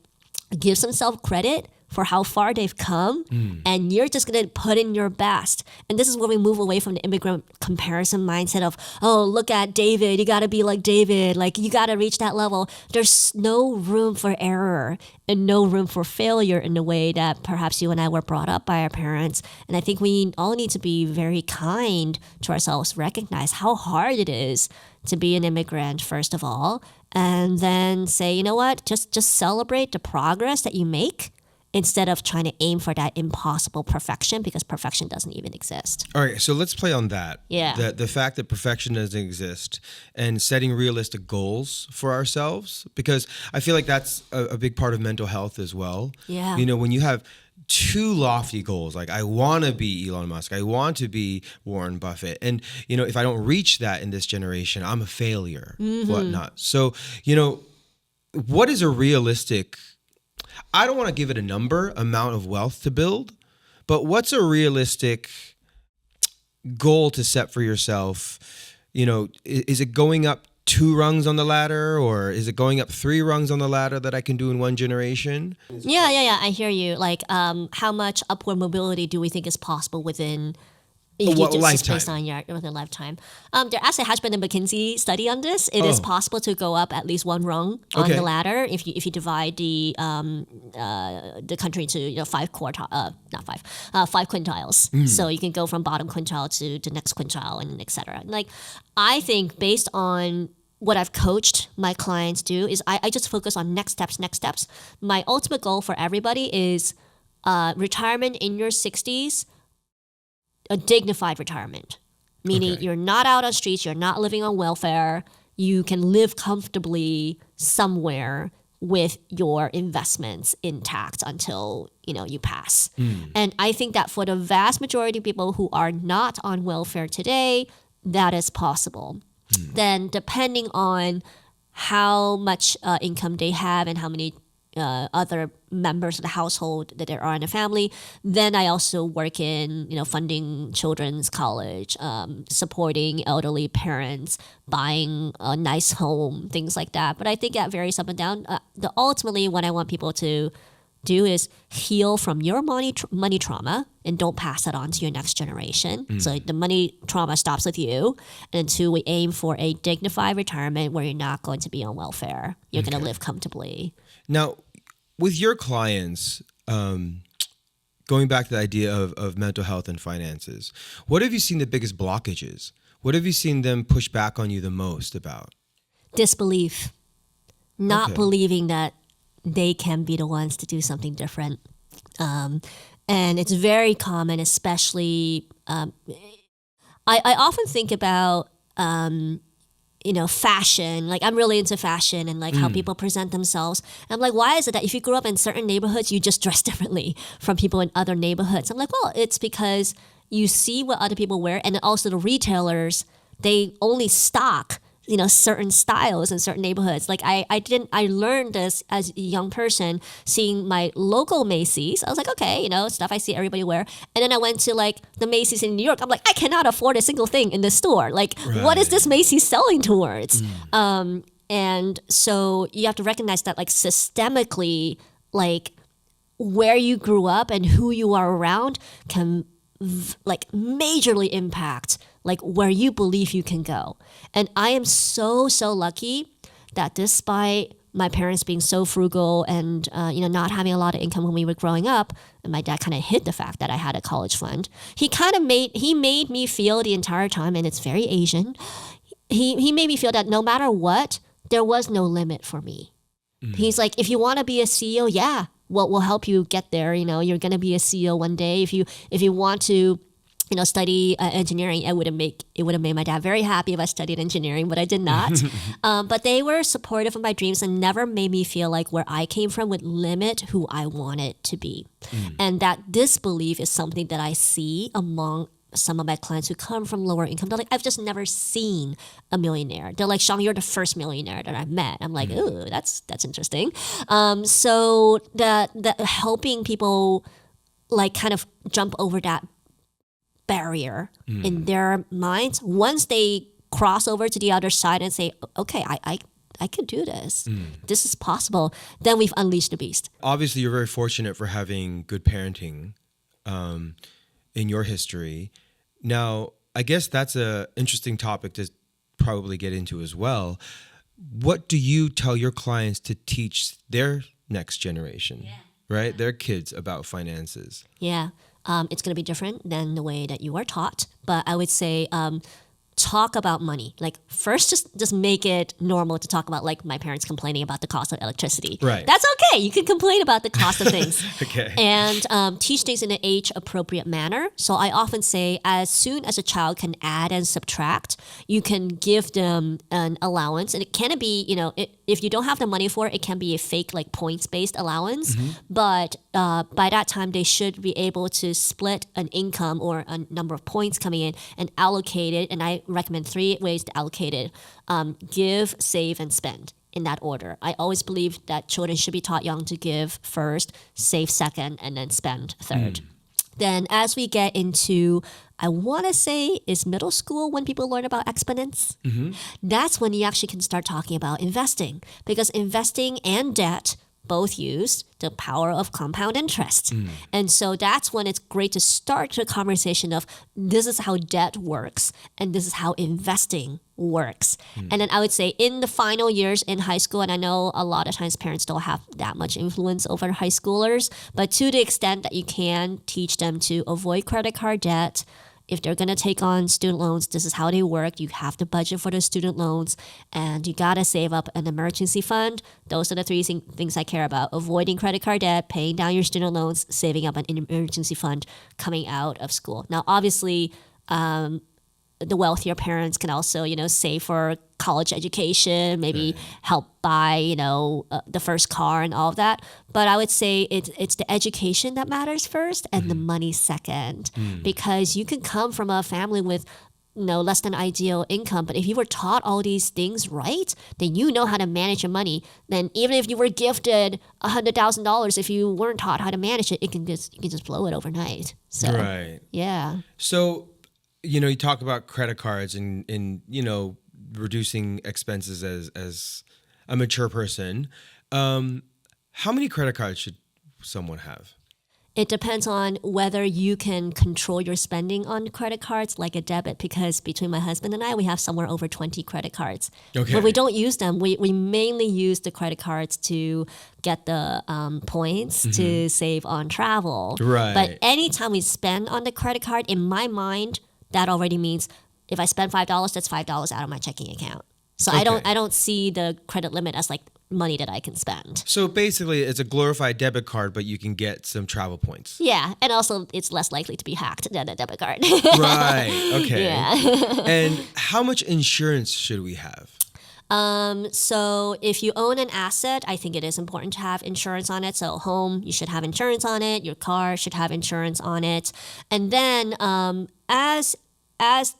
gives themselves credit for how far they've come, and you're just gonna put in your best. And this is where we move away from the immigrant comparison mindset of, oh, look at David, you gotta be like David, like you gotta reach that level. There's no room for error and no room for failure in the way that perhaps you and I were brought up by our parents. And I think we all need to be very kind to ourselves, recognize how hard it is to be an immigrant, first of all, and then say, you know what, just celebrate the progress that you make, instead of trying to aim for that impossible perfection, because perfection doesn't even exist. All right, so let's play on that. Yeah. The fact that perfection doesn't exist, and setting realistic goals for ourselves, because I feel like that's a big part of mental health as well. Yeah. You know, when you have too lofty goals, like I want to be Elon Musk, I want to be Warren Buffett, and you know, if I don't reach that in this generation, I'm a failure, whatnot. So, you know, what is a realistic, I don't want to give it a number, amount of wealth to build, but what's a realistic goal to set for yourself? You know, is it going up 2 rungs on the ladder, or is it going up 3 rungs on the ladder that I can do in one generation? Yeah. I hear you. Like, how much upward mobility do we think is possible within What just lifetime? based on your within a lifetime? There actually has been a McKinsey study on this. It is possible to go up at least 1 rung on Okay. the ladder if you divide the country into 5 quintiles. So you can go from bottom quintile to the next quintile, and etc. Like, I think based on what I've coached my clients do is I just focus on next steps. My ultimate goal for everybody is retirement in your 60s, a dignified retirement, meaning Okay. you're not out on streets, you're not living on welfare, you can live comfortably somewhere with your investments intact until you pass. And I think that for the vast majority of people who are not on welfare today, that is possible. Then depending on how much income they have and how many other members of the household that there are in a family, then I also work in funding children's college, supporting elderly parents, buying a nice home, things like that. But I think that varies up and down. Ultimately, what I want people to do is heal from your money trauma and don't pass that on to your next generation. So the money trauma stops with you. And 2, we aim for a dignified retirement where you're not going to be on welfare. You're going to live comfortably. Now, with your clients, going back to the idea of mental health and finances, what have you seen the biggest blockages? What have you seen them push back on you the most about? Disbelief. Not Okay. believing that they can be the ones to do something different. And it's very common, especially, I often think about, fashion. Like, I'm really into fashion and like how people present themselves. And I'm like, why is it that if you grew up in certain neighborhoods, you just dress differently from people in other neighborhoods? I'm like, well, it's because you see what other people wear, and also the retailers, they only stock certain styles in certain neighborhoods. Like I learned this as a young person, seeing my local Macy's. I was like, okay, stuff I see everybody wear. And then I went to like the Macy's in New York. I'm like, I cannot afford a single thing in this store. Like, what is this Macy's selling towards? And so you have to recognize that like systemically, like where you grew up and who you are around can like majorly impact like where you believe you can go. And I am so lucky that despite my parents being so frugal and not having a lot of income when we were growing up, and my dad kind of hid the fact that I had a college fund. He made me feel the entire time, and it's very Asian. He made me feel that no matter what, there was no limit for me. He's like, if you want to be a CEO, yeah, we'll help you get there. You're going to be a CEO one day. If you want to, study engineering, it would have made my dad very happy if I studied engineering, but I did not. But they were supportive of my dreams and never made me feel like where I came from would limit who I wanted to be. And that disbelief is something that I see among some of my clients who come from lower income. They're like, I've just never seen a millionaire. They're like, Shang, you're the first millionaire that I've met. I'm like, ooh, that's interesting. So the helping people like kind of jump over that barrier in their minds, once they cross over to the other side and say, okay, I can do this. This is possible. Then we've unleashed the beast. Obviously, you're very fortunate for having good parenting in your history. Now, I guess that's an interesting topic to probably get into as well. What do you tell your clients to teach their next generation, right? Their kids about finances? Yeah. It's going to be different than the way that you are taught. But I would say talk about money. Like first, just make it normal to talk about like my parents complaining about the cost of electricity. Right. That's okay. You can complain about the cost of things. Okay. And teach things in an age-appropriate manner. So I often say as soon as a child can add and subtract, you can give them an allowance. And it can be, if you don't have the money for it, it can be a fake like points-based allowance. But by that time, they should be able to split an income or a number of points coming in and allocate it. And I recommend 3 ways to allocate it. Give, save, and spend in that order. I always believe that children should be taught young to give first, save second, and then spend third. Then as we get into, I want to say, is middle school when people learn about exponents? That's when you actually can start talking about investing, because investing and debt both use the power of compound interest. And so that's when it's great to start the conversation of this is how debt works and this is how investing works. And then I would say in the final years in high school, and I know a lot of times parents don't have that much influence over high schoolers, but to the extent that you can teach them to avoid credit card debt. If they're going to take on student loans, this is how they work. You have to budget for the student loans and you got to save up an emergency fund. Those are the 3 things I care about. Avoiding credit card debt, paying down your student loans, saving up an emergency fund coming out of school. Now, obviously, the wealthier parents can also, save for college education, maybe help buy, the first car and all of that. But I would say it's the education that matters first and the money second, because you can come from a family with less than ideal income, but if you were taught all these things right, then you know how to manage your money. Then even if you were gifted $100,000, if you weren't taught how to manage it, you can just blow it overnight. So, right. Yeah. So, you talk about credit cards and reducing expenses as a mature person. How many credit cards should someone have? It depends on whether you can control your spending on credit cards like a debit, because between my husband and I, we have somewhere over 20 credit cards. Okay. But we don't use them. We mainly use the credit cards to get the points to save on travel. Right. But anytime we spend on the credit card, in my mind, that already means if I spend $5, that's $5 out of my checking account. So Okay. I don't see the credit limit as like money that I can spend. So basically, it's a glorified debit card, but you can get some travel points. Yeah, and also it's less likely to be hacked than a debit card. Right. Okay. Yeah. And how much insurance should we have? So if you own an asset, I think it is important to have insurance on it. So home, you should have insurance on it. Your car should have insurance on it. And then as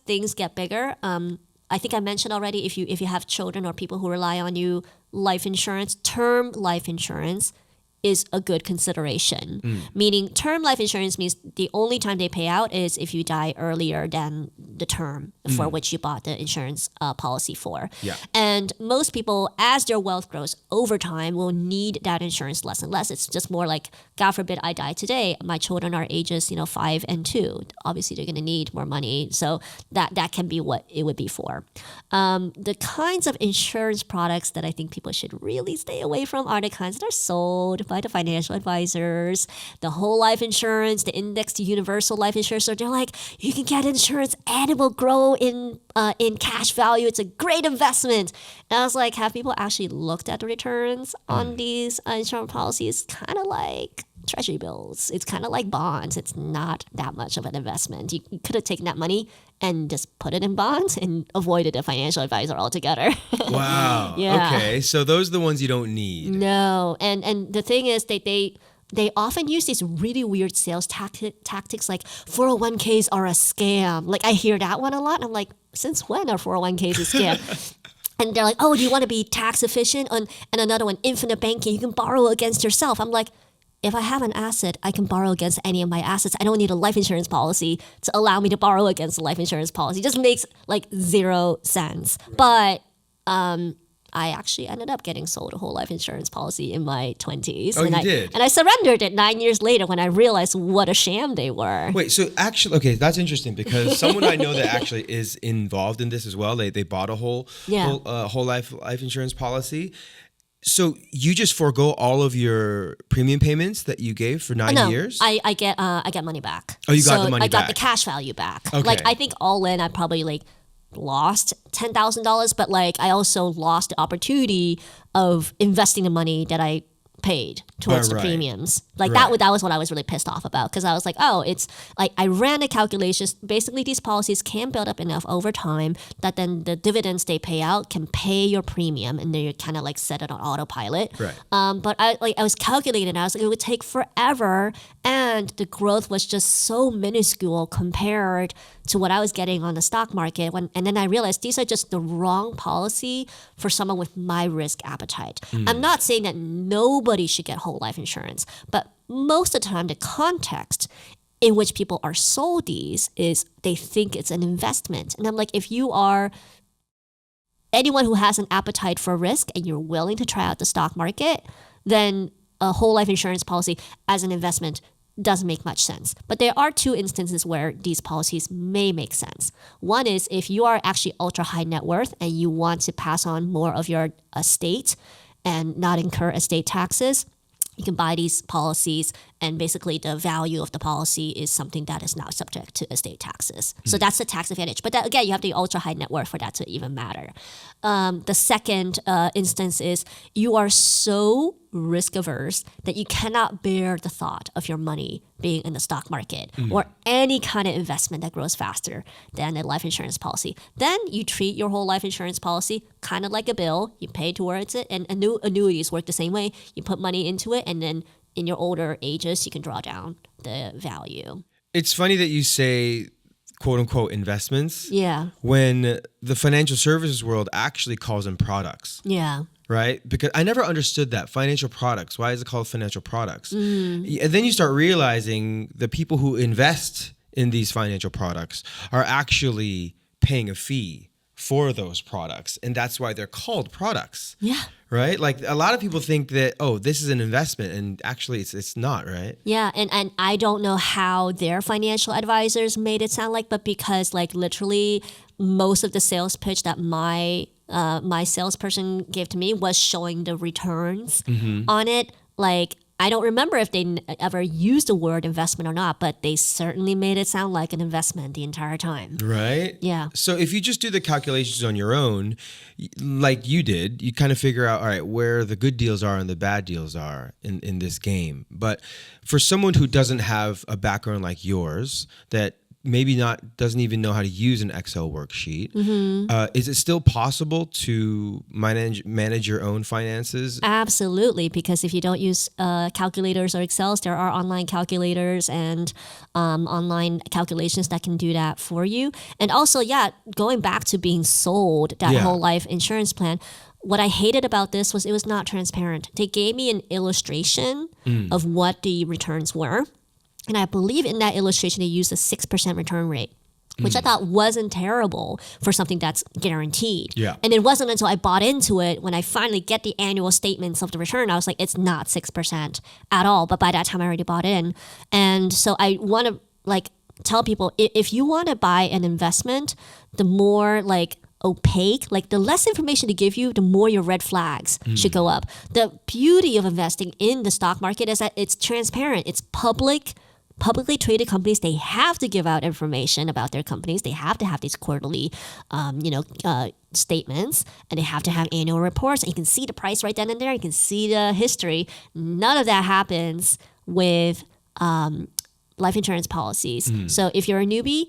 things get bigger, I think I mentioned already, if you have children or people who rely on you, life insurance, term life insurance is a good consideration. Meaning term life insurance means the only time they pay out is if you die earlier than the term. for which you bought the insurance policy for. Yeah. And most people, as their wealth grows over time, will need that insurance less and less. It's just more like, God forbid I die today, my children are ages 5 and 2. Obviously, they're going to need more money. So that can be what it would be for. The kinds of insurance products that I think people should really stay away from are the kinds that are sold by the financial advisors, the whole life insurance, the indexed universal life insurance. So they're like, you can get insurance and it will grow in cash value. It's a great investment. And I was like, have people actually looked at the returns on these insurance policies? Kind of like treasury bills. It's kind of like bonds. It's not that much of an investment. You could have taken that money and just put it in bonds and avoided a financial advisor altogether. Wow. Yeah. Okay. So those are the ones you don't need. No. And the thing is, they often use these really weird sales tactics like 401ks are a scam. Like I hear that one a lot. And I'm like, since when are 401ks a scam? And they're like, oh, do you want to be tax efficient? And another one, infinite banking. You can borrow against yourself. I'm like, if I have an asset, I can borrow against any of my assets. I don't need a life insurance policy to allow me to borrow against a life insurance policy. It just makes like zero sense. But I actually ended up getting sold a whole life insurance policy in my 20s. Oh, and you did? And I surrendered it 9 years later when I realized what a sham they were. Wait, so actually, okay, that's interesting because someone I know that actually is involved in this as well. They bought a whole life insurance policy. So you just forego all of your premium payments that you gave for 9 years? I get money back. Oh, you got the money I got back. the cash value back. Okay. Like I think all in, I probably lost $10,000, but I also lost the opportunity of investing the money that I paid towards the premiums. That was what I was really pissed off about because I was like, oh, it's like I ran the calculations. Basically, these policies can build up enough over time that then the dividends they pay out can pay your premium, and then you kind of set it on autopilot. Right. But I was calculating, and I was like, it would take forever, and the growth was just so minuscule compared to what I was getting on the stock market. And then I realized these are just the wrong policy for someone with my risk appetite. I'm not saying that nobody should get whole life insurance, but most of the time the context in which people are sold these is they think it's an investment. And I'm like, if you are anyone who has an appetite for risk and you're willing to try out the stock market, then a whole life insurance policy as an investment doesn't make much sense. But there are two instances where these policies may make sense. One is if you are actually ultra high net worth and you want to pass on more of your estate and not incur estate taxes, you can buy these policies, and basically the value of the policy is something that is not subject to estate taxes. So that's the tax advantage. But again, you have the ultra high net worth for that to even matter. The second instance is you are so risk averse that you cannot bear the thought of your money being in the stock market or any kind of investment that grows faster than a life insurance policy. Then you treat your whole life insurance policy kind of like a bill. You pay towards it, and annuities work the same way. You put money into it, and then in your older ages, you can draw down the value. It's funny that you say quote unquote investments. Yeah. When the financial services world actually calls them products. Yeah. Right? Because I never understood that. Financial products. Why is it called financial products? And then you start realizing the people who invest in these financial products are actually paying a fee for those products. And that's why they're called products. Yeah. Right? Like a lot of people think that, oh, this is an investment, and actually it's not, right? Yeah, and I don't know how their financial advisors made it sound like, but because literally most of the sales pitch that my salesperson gave to me was showing the returns on it. I don't remember if they ever used the word investment or not, but they certainly made it sound like an investment the entire time. Right? Yeah. So if you just do the calculations on your own, like you did, you kind of figure out, all right, where the good deals are and the bad deals are in this game. But for someone who doesn't have a background like yours, that maybe doesn't even know how to use an Excel worksheet. Is it still possible to manage your own finances? Absolutely, because if you don't use calculators or Excels, there are online calculators and online calculations that can do that for you. And also, going back to being sold that whole life insurance plan, what I hated about this was it was not transparent. They gave me an illustration of what the returns were. And I believe in that illustration, they used a 6% return rate. which I thought wasn't terrible for something that's guaranteed. Yeah. And it wasn't until I bought into it when I finally get the annual statements of the return, I was like, it's not 6% at all. But by that time, I already bought in. And so I want to tell people, if you want to buy an investment, the more opaque, the less information to give you, the more your red flags should go up. The beauty of investing in the stock market is that it's transparent. It's publicly traded companies. They have to give out information about their companies. They have to have these quarterly, statements, and they have to have annual reports. And you can see the price right then and there. You can see the history. None of that happens with life insurance policies. So if you're a newbie,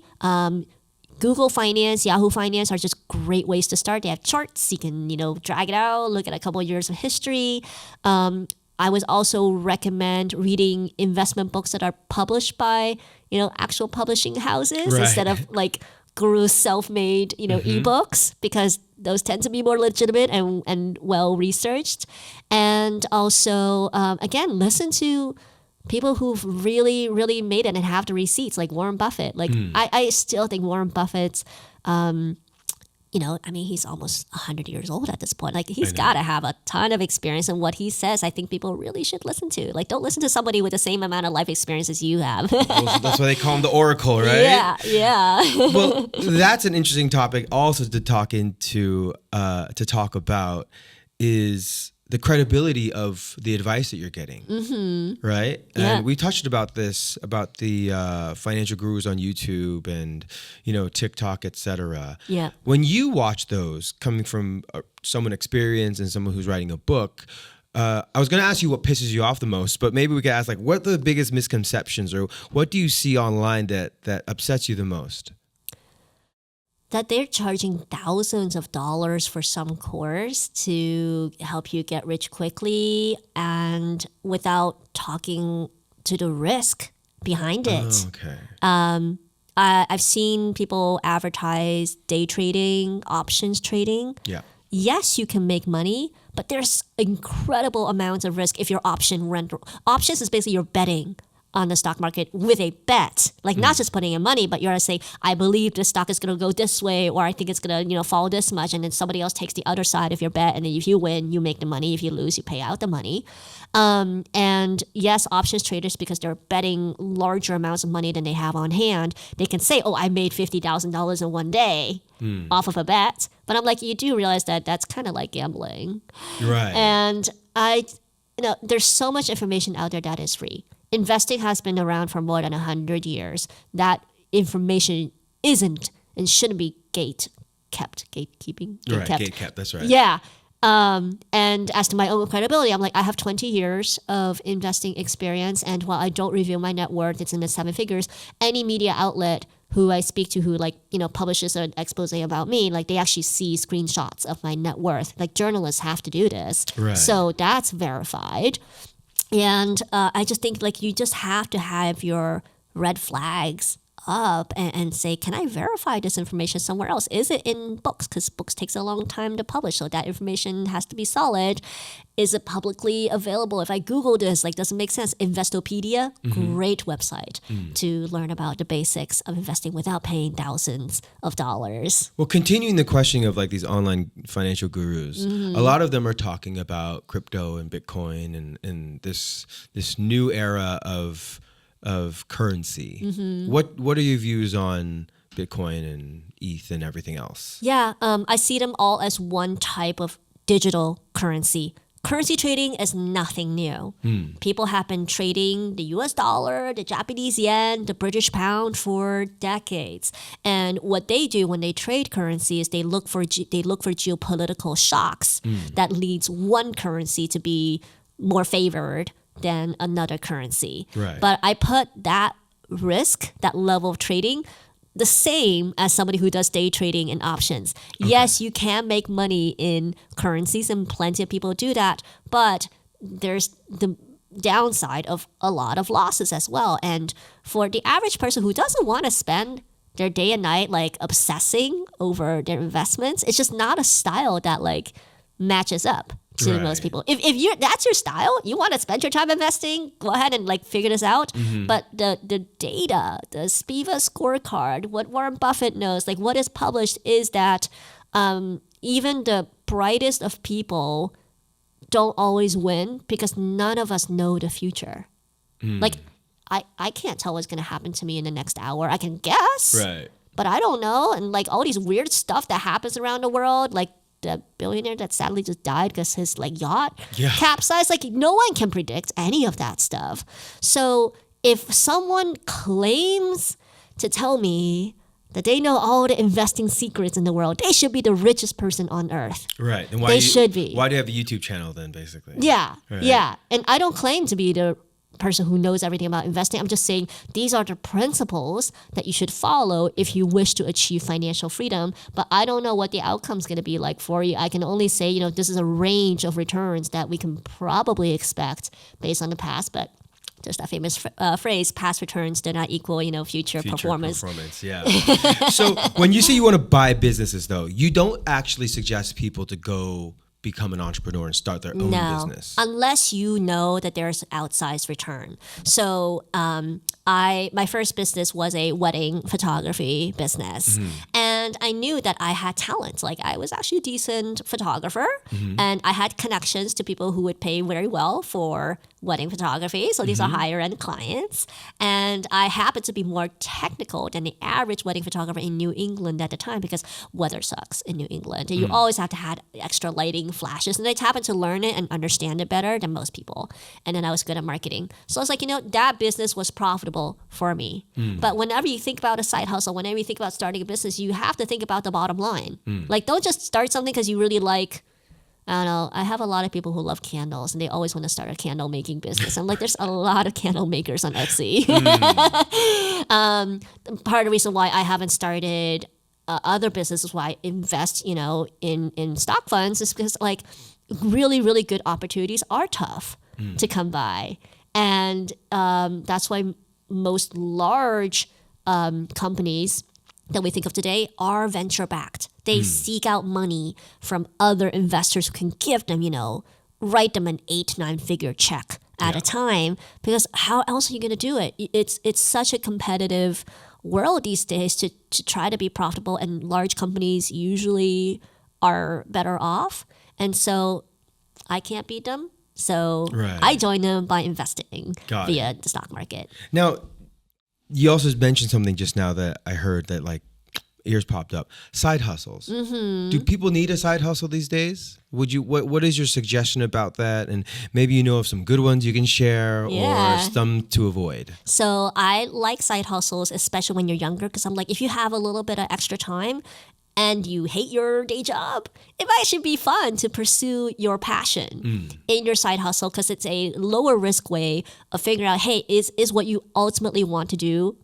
Google Finance, Yahoo Finance are just great ways to start. They have charts. You can, drag it out, look at a couple of years of history. I would also recommend reading investment books that are published by, actual publishing houses instead of guru self-made, ebooks, because those tend to be more legitimate and well-researched. And also, again, listen to people who've really, really made it and have the receipts, like Warren Buffett. I still think Warren Buffett's, he's almost 100 years old at this point. He's got to have a ton of experience, and what he says, I think people really should listen to. Don't listen to somebody with the same amount of life experience as you have. Well, that's why they call him the Oracle, right? Yeah. Well, that's an interesting topic also to talk about is the credibility of the advice that you're getting, right? Yeah. And we touched about this, about the financial gurus on YouTube and, TikTok, etc. Yeah. When you watch those coming from someone experienced and someone who's writing a book, I was going to ask you what pisses you off the most, but maybe we could ask what are the biggest misconceptions, or what do you see online that upsets you the most? That they're charging thousands of dollars for some course to help you get rich quickly and without talking to the risk behind it. Oh, okay. I've seen people advertise day trading, options trading. Yeah. Yes, you can make money, but there's incredible amounts of risk if you're option renter. Options is basically you're betting on the stock market with a bet, not just putting in money, but you're gonna say, I believe this stock is gonna go this way, or I think it's gonna, fall this much, and then somebody else takes the other side of your bet, and then if you win, you make the money. If you lose, you pay out the money. And yes, options traders, because they're betting larger amounts of money than they have on hand, they can say, oh, I made $50,000 in one day off of a bet. But I'm like, you do realize that that's kind of like gambling. Right. And there's so much information out there that is free. Investing has been around for more than 100 years. That information isn't and shouldn't be gatekeeping. Right, gatekept, that's right. Yeah. And as to my own credibility, I'm like, I have 20 years of investing experience, and while I don't reveal my net worth, it's in the 7 figures. Any media outlet who I speak to who publishes an expose about me, they actually see screenshots of my net worth. Journalists have to do this. Right. So that's verified. And I just think you just have to have your red flags up and say, can I verify this information somewhere else? Is it in books? Because books takes a long time to publish, so that information has to be solid. Is it publicly available? If I Google this, does it make sense? Investopedia, great website to learn about the basics of investing without paying thousands of dollars. Well, continuing the questioning of these online financial gurus, a lot of them are talking about crypto and Bitcoin and this new era of currency. What are your views on Bitcoin and ETH and everything else? Yeah, I see them all as one type of digital currency. Currency trading is nothing new. People have been trading the US dollar, the Japanese yen, the British pound for decades. And what they do when they trade currency is they look for geopolitical shocks that leads one currency to be more favored than another currency. Right. But I put that risk, that level of trading, the same as somebody who does day trading and options. Okay. Yes, you can make money in currencies, and plenty of people do that, but there's the downside of a lot of losses as well. And for the average person who doesn't want to spend their day and night obsessing over their investments, it's just not a style that matches up to Right. most people. If you're that's your style, you want to spend your time investing, go ahead and like figure this out. But the data, the Spiva scorecard, what Warren Buffett knows, like what is published is that even the brightest of people don't always win because none of us know the future. Like I can't tell what's gonna happen to me in the next hour. I can guess. Right. But I don't know. And like all these weird stuff that happens around the world, like the billionaire that sadly just died because his like yacht capsized, like no one can predict any of that stuff. So if someone claims to tell me that they know all the investing secrets in the world, they should be the richest person on earth. Right. And They should be. Why do you have a YouTube channel then, basically? Yeah. Right. Yeah. And I don't claim to be the person who knows everything about investing. I'm just saying these are the principles that you should follow if you wish to achieve financial freedom. But I don't know what the outcome's going to be like for you. I can only say, you know, this is a range of returns that we can probably expect based on the past. But there's that famous phrase, past returns do not equal, you know, future performance. Yeah. So when you say you want to buy businesses, though, you don't actually suggest people to go become an entrepreneur and start their own business. Unless you know that there's outsized return. So my first business was a wedding photography business. And I knew that I had talent. Like I was actually a decent photographer and I had connections to people who would pay very well for wedding photography. So these are higher end clients. And I happened to be more technical than the average wedding photographer in New England at the time because weather sucks in New England. And you always have to have extra lighting flashes. And I happened to learn it and understand it better than most people. And then I was good at marketing. So I was like, you know, that business was profitable for me. But whenever you think about a side hustle, whenever you think about starting a business, you have to think about the bottom line. Like don't just start something because you really like, I don't know. I have a lot of people who love candles and they always want to start a candle making business. I'm like, there's a lot of candle makers on Etsy. Part of the reason why I haven't started other businesses, why I invest, you know, in stock funds is because like really, really good opportunities are tough to come by. And that's why most large companies that we think of today are venture backed. They seek out money from other investors who can give them, you know, write them an 8-9 figure check at a time because how else are you going to do it? It's such a competitive world these days to try to be profitable, and large companies usually are better off. And so I can't beat them. So I join them by investing via the stock market. Now, you also mentioned something just now that I heard that like ears popped up. Side hustles. Do people need a side hustle these days? Would you? What is your suggestion about that? And maybe you know of some good ones you can share or some to avoid. So I like side hustles, especially when you're younger, because I'm like, if you have a little bit of extra time and you hate your day job, it might actually be fun to pursue your passion in your side hustle because it's a lower risk way of figuring out, hey, is what you ultimately want to do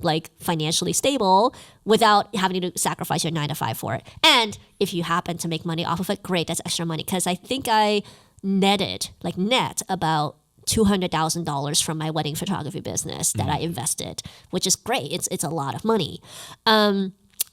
like financially stable without having to sacrifice your 9 to 5 for it. And if you happen to make money off of it, great, that's extra money. Because I think I net about $200,000 from my wedding photography business that I invested, which is great. It's a lot of money.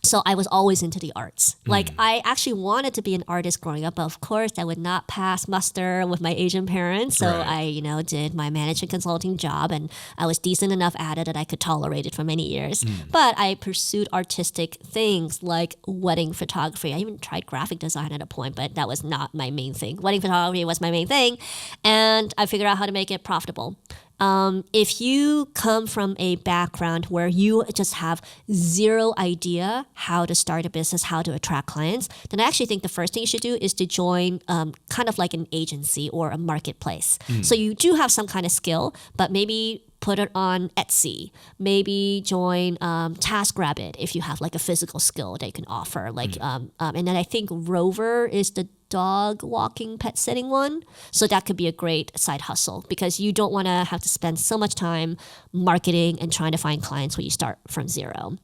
So I was always into the arts. Like I actually wanted to be an artist growing up, but of course I would not pass muster with my Asian parents. So I, you know, did my management consulting job and I was decent enough at it that I could tolerate it for many years. But I pursued artistic things like wedding photography. I even tried graphic design at a point, but that was not my main thing. Wedding photography was my main thing. And I figured out how to make it profitable. If you come from a background where you just have zero idea how to start a business, how to attract clients, then I actually think the first thing you should do is to join kind of like an agency or a marketplace. So you do have some kind of skill, but maybe put it on Etsy. Maybe join TaskRabbit if you have like a physical skill that you can offer. Like, and then I think Rover is the dog walking, pet sitting one. So that could be a great side hustle because you don't want to have to spend so much time marketing and trying to find clients when you start from zero.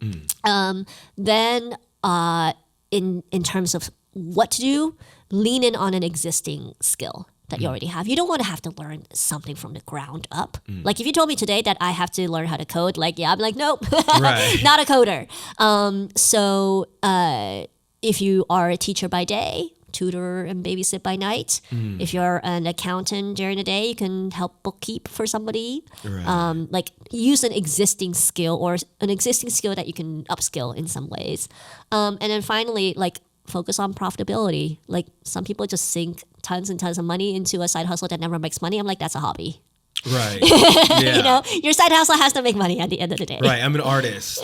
Then in terms of what to do, lean in on an existing skill that you already have. You don't want to have to learn something from the ground up. Like if you told me today that I have to learn how to code, like, yeah, I'm like, nope, not a coder. So if you are a teacher by day, tutor and babysit by night. If you're an accountant during the day, you can help bookkeep for somebody. Right. Like use an existing skill or an existing skill that you can upskill in some ways. And then finally, like focus on profitability. Like some people just sink tons and tons of money into a side hustle that never makes money. I'm like, that's a hobby. Right. Yeah. You know, your side hustle has to make money at the end of the day. Right. I'm an artist.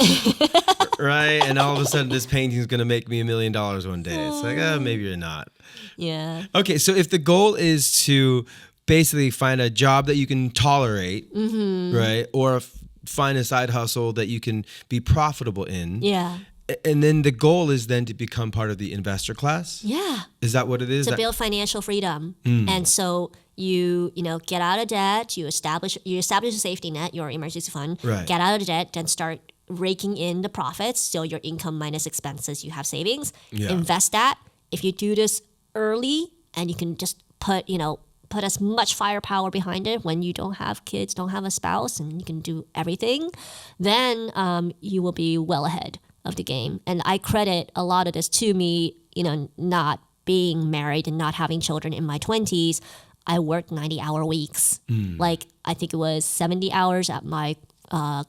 Right. And all of a sudden this painting is going to make me $1 million one day. It's like, maybe you're not. Yeah. Okay. So if the goal is to basically find a job that you can tolerate, right? Or find a side hustle that you can be profitable in. Yeah. And then the goal is then to become part of the investor class. Yeah. Is that what it is? To build financial freedom. And so you know, get out of debt, you establish a safety net, your emergency fund, Right. get out of debt, then start raking in the profits. So your income minus expenses, you have savings, invest that. If you do this early and you can just put as much firepower behind it when you don't have kids, don't have a spouse, and you can do everything, then you will be well ahead of the game. And I credit a lot of this to me, you know, not being married and not having children in my 20s. I worked 90-hour weeks. Like I think it was 70 hours at my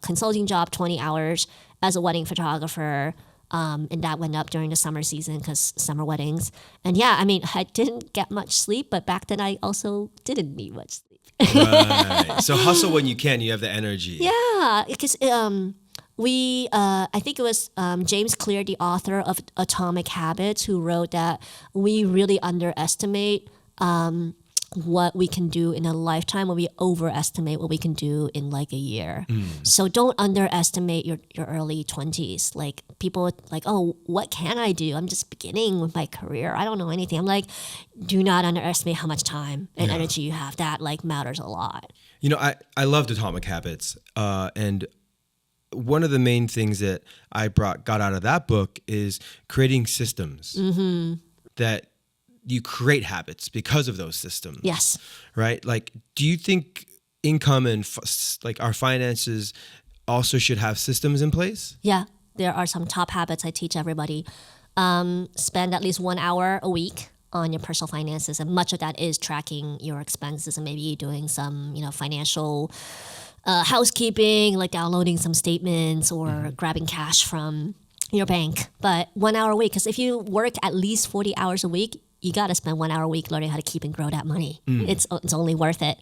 consulting job, 20 hours as a wedding photographer. And that went up during the summer season because summer weddings. And yeah, I mean, I didn't get much sleep, but back then I also didn't need much sleep. Right. So hustle when you can. You have the energy. Yeah, because I think it was James Clear, the author of Atomic Habits, who wrote that we really underestimate what we can do in a lifetime when we overestimate what we can do in like a year. So don't underestimate your early 20s. Like people like, oh, what can I do? I'm just beginning with my career. I don't know anything. I'm like, do not underestimate how much time and energy you have. That like matters a lot. You know, I loved Atomic Habits. And one of the main things that I got out of that book is creating systems that you create habits because of those systems. Yes. Right? Like, do you think income and like our finances also should have systems in place? Yeah. There are some top habits I teach everybody. Spend at least 1 hour a week on your personal finances. And much of that is tracking your expenses and maybe doing some, you know, financial housekeeping, like downloading some statements or grabbing cash from your bank. But 1 hour a week, because if you work at least 40 hours a week, you got to spend 1 hour a week learning how to keep and grow that money. It's only worth it.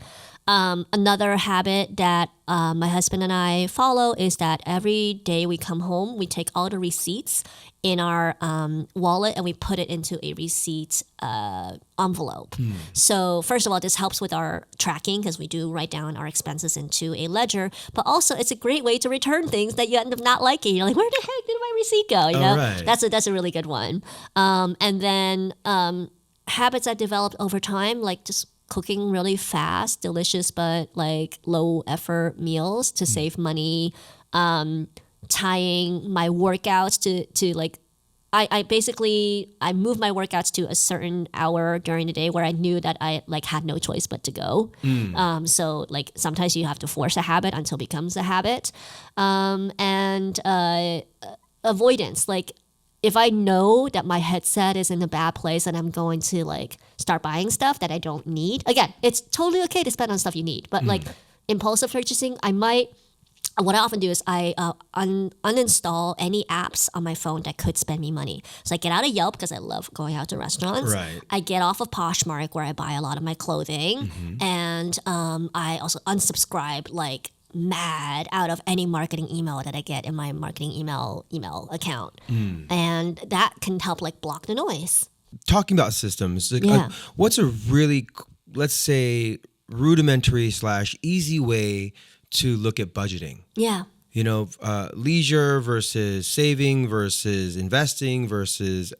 Another habit that my husband and I follow is that every day we come home, we take all the receipts in our wallet and we put it into a receipt envelope. So first of all, this helps with our tracking because we do write down our expenses into a ledger. But also, it's a great way to return things that you end up not liking. You're like, where the heck did my receipt go? You know, right. That's a really good one. And then habits I developed over time, like just cooking really fast, delicious, but like low effort meals to save money, tying my workouts to like, I basically move my workouts to a certain hour during the day where I knew that I like had no choice but to go. So like sometimes you have to force a habit until it becomes a habit. And avoidance, like if I know that my headset is in a bad place and I'm going to like start buying stuff that I don't need, again, it's totally okay to spend on stuff you need, but like impulsive purchasing, what I often do is I uninstall any apps on my phone that could spend me money. So I get out of Yelp because I love going out to restaurants. Right. I get off of Poshmark where I buy a lot of my clothing. And I also unsubscribe like mad out of any marketing email that I get in my marketing email account. And that can help like block the noise. Talking about systems, like, what's a really, let's say, rudimentary / easy way to look at budgeting? Yeah. You know, leisure versus saving versus investing versus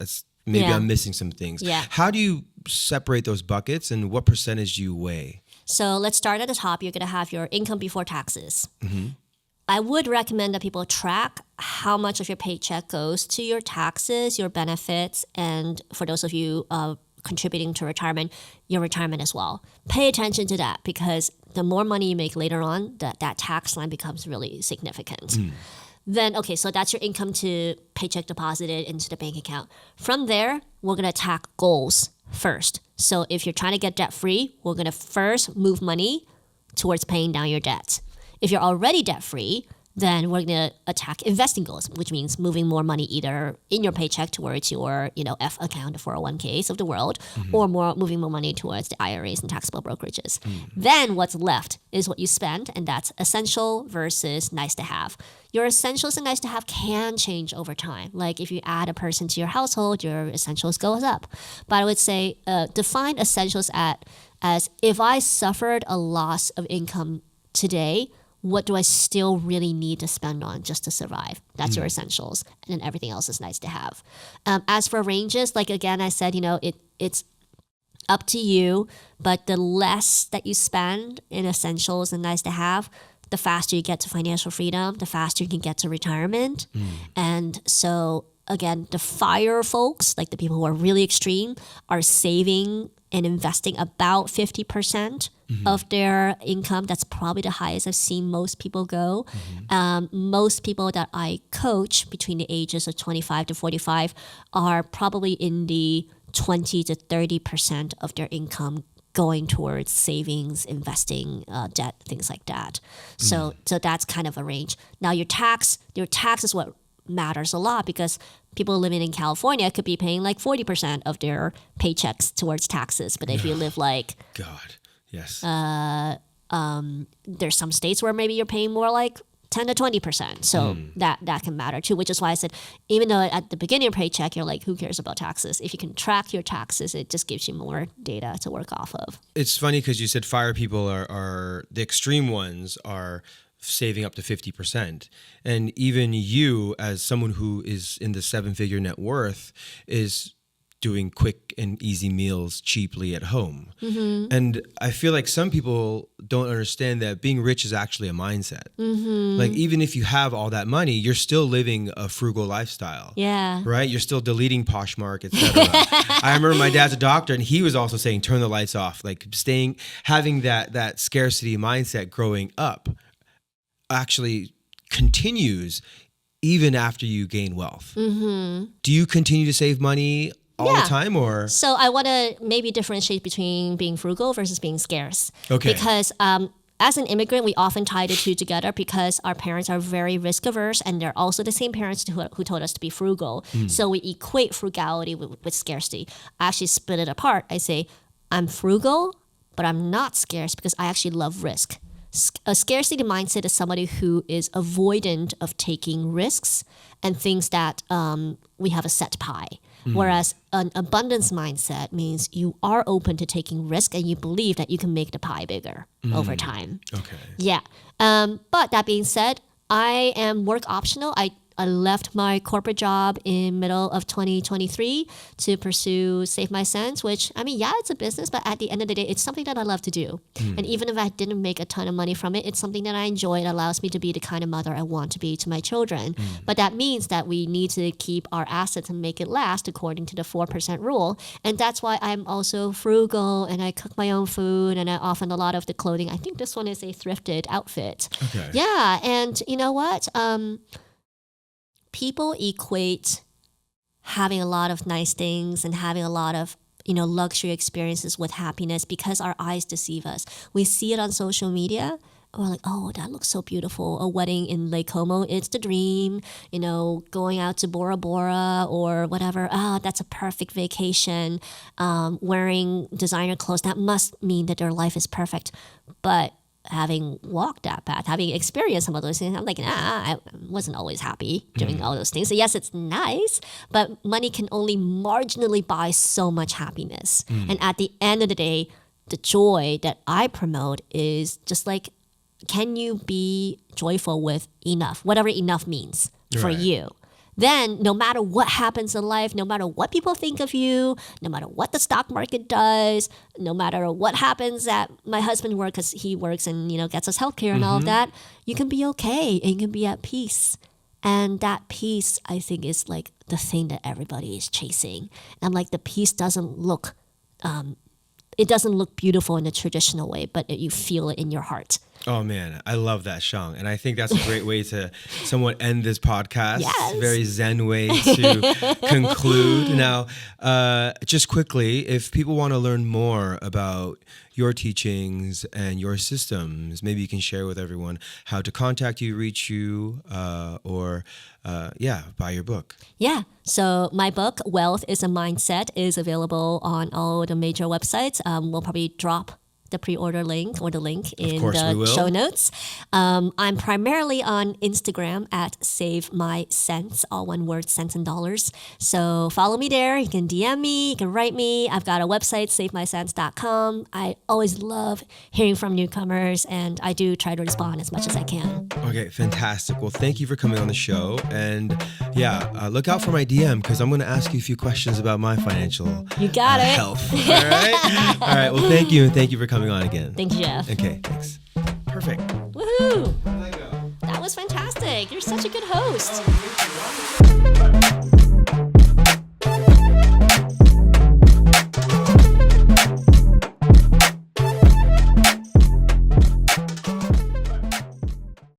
maybe I'm missing some things. Yeah. How do you separate those buckets and what percentage do you weigh? So let's start at the top. You're going to have your income before taxes. I would recommend that people track how much of your paycheck goes to your taxes, your benefits, and for those of you contributing to retirement, your retirement as well. Pay attention to that because the more money you make later on, that tax line becomes really significant. Then, okay, so that's your income to paycheck deposited into the bank account. From there, we're going to attack goals first. So if you're trying to get debt free, we're going to first move money towards paying down your debt. If you're already debt free, then we're going to attack investing goals, which means moving more money either in your paycheck towards your, F account, the 401ks of the world, or moving more money towards the IRAs and taxable brokerages. Then what's left is what you spend, and that's essential versus nice to have. Your essentials and nice to have can change over time. Like if you add a person to your household, your essentials goes up. But I would say define essentials as if I suffered a loss of income today, what do I still really need to spend on just to survive? That's your essentials. And then everything else is nice to have. As for ranges, like again, I said, it's up to you, but the less that you spend in essentials and nice to have, the faster you get to financial freedom, the faster you can get to retirement. And so again, the FIRE folks, like the people who are really extreme, are saving and investing about 50% of their income. That's probably the highest I've seen most people go. Most people that I coach between the ages of 25 to 45 are probably in the 20 to 30% of their income going towards savings, investing, debt, things like that. So that's kind of a range. Now your tax is what matters a lot, because people living in California could be paying like 40% of their paychecks towards taxes. But if you live like God, yes, there's some states where maybe you're paying more like 10 to 20%. So that can matter too, which is why I said, even though at the beginning of your paycheck, you're like, who cares about taxes? If you can track your taxes, it just gives you more data to work off of. It's funny because you said FIRE people are the extreme ones are saving up to 50%. And even you, as someone who is in the 7-figure net worth, is doing quick and easy meals cheaply at home. And I feel like some people don't understand that being rich is actually a mindset. Like even if you have all that money, you're still living a frugal lifestyle. Yeah. Right? You're still deleting Poshmark, etc. I remember my dad's a doctor, and he was also saying, turn the lights off. Like having that scarcity mindset growing up actually continues even after you gain wealth. Do you continue to save money all the time, or? So I want to maybe differentiate between being frugal versus being scarce. Okay. Because as an immigrant, we often tie the two together because our parents are very risk averse, and they're also the same parents who told us to be frugal. So we equate frugality with scarcity. I actually split it apart. I say, I'm frugal, but I'm not scarce because I actually love risk. A scarcity mindset is somebody who is avoidant of taking risks and thinks that we have a set pie. Whereas an abundance mindset means you are open to taking risk and you believe that you can make the pie bigger over time. Okay. Yeah. But that being said, I am work optional. I left my corporate job in middle of 2023 to pursue Save My Sense, which, I mean, yeah, it's a business, but at the end of the day, it's something that I love to do. And even if I didn't make a ton of money from it, it's something that I enjoy. It allows me to be the kind of mother I want to be to my children. But that means that we need to keep our assets and make it last according to the 4% rule. And that's why I'm also frugal, and I cook my own food, and I often a lot of the clothing. I think this one is a thrifted outfit. Okay. Yeah, and you know what? People equate having a lot of nice things and having a lot of luxury experiences with happiness because our eyes deceive us. We see it on social media. We're like, oh, that looks so beautiful. A wedding in Lake Como, it's the dream. Going out to Bora Bora or whatever. That's a perfect vacation. Wearing designer clothes, that must mean that their life is perfect. But having walked that path, having experienced some of those things, I'm like, I wasn't always happy doing all those things. So yes, it's nice, but money can only marginally buy so much happiness. And at the end of the day, the joy that I promote is just like, can you be joyful with enough, whatever enough means for you? Then no matter what happens in life, no matter what people think of you, no matter what the stock market does, no matter what happens at my husband work, because he works and gets us healthcare and all of that, you can be okay and you can be at peace. And that peace, I think, is like the thing that everybody is chasing. And like the peace doesn't look, it doesn't look beautiful in a traditional way, but you feel it in your heart. Oh man, I love that, Shang. And I think that's a great way to somewhat end this podcast. Yes. Very zen way to conclude. Now, just quickly, if people want to learn more about your teachings and your systems, maybe you can share with everyone how to contact you, reach you, or buy your book. Yeah. So my book, Wealth is a Mindset, is available on all the major websites. We'll probably drop the pre-order link or the link in the show notes. I'm primarily on Instagram at Save My Cents, all one word, cents and dollars. So follow me there. You can DM me, you can write me. I've got a website, savemycents.com. I always love hearing from newcomers, and I do try to respond as much as I can. Okay, fantastic. Well, thank you for coming on the show. And look out for my DM because I'm going to ask you a few questions about my financial health. All right? All right. Well, thank you. And thank you for coming on again. Thank you, Jeff. Okay, thanks. Perfect. Woohoo! That was fantastic. You're such a good host.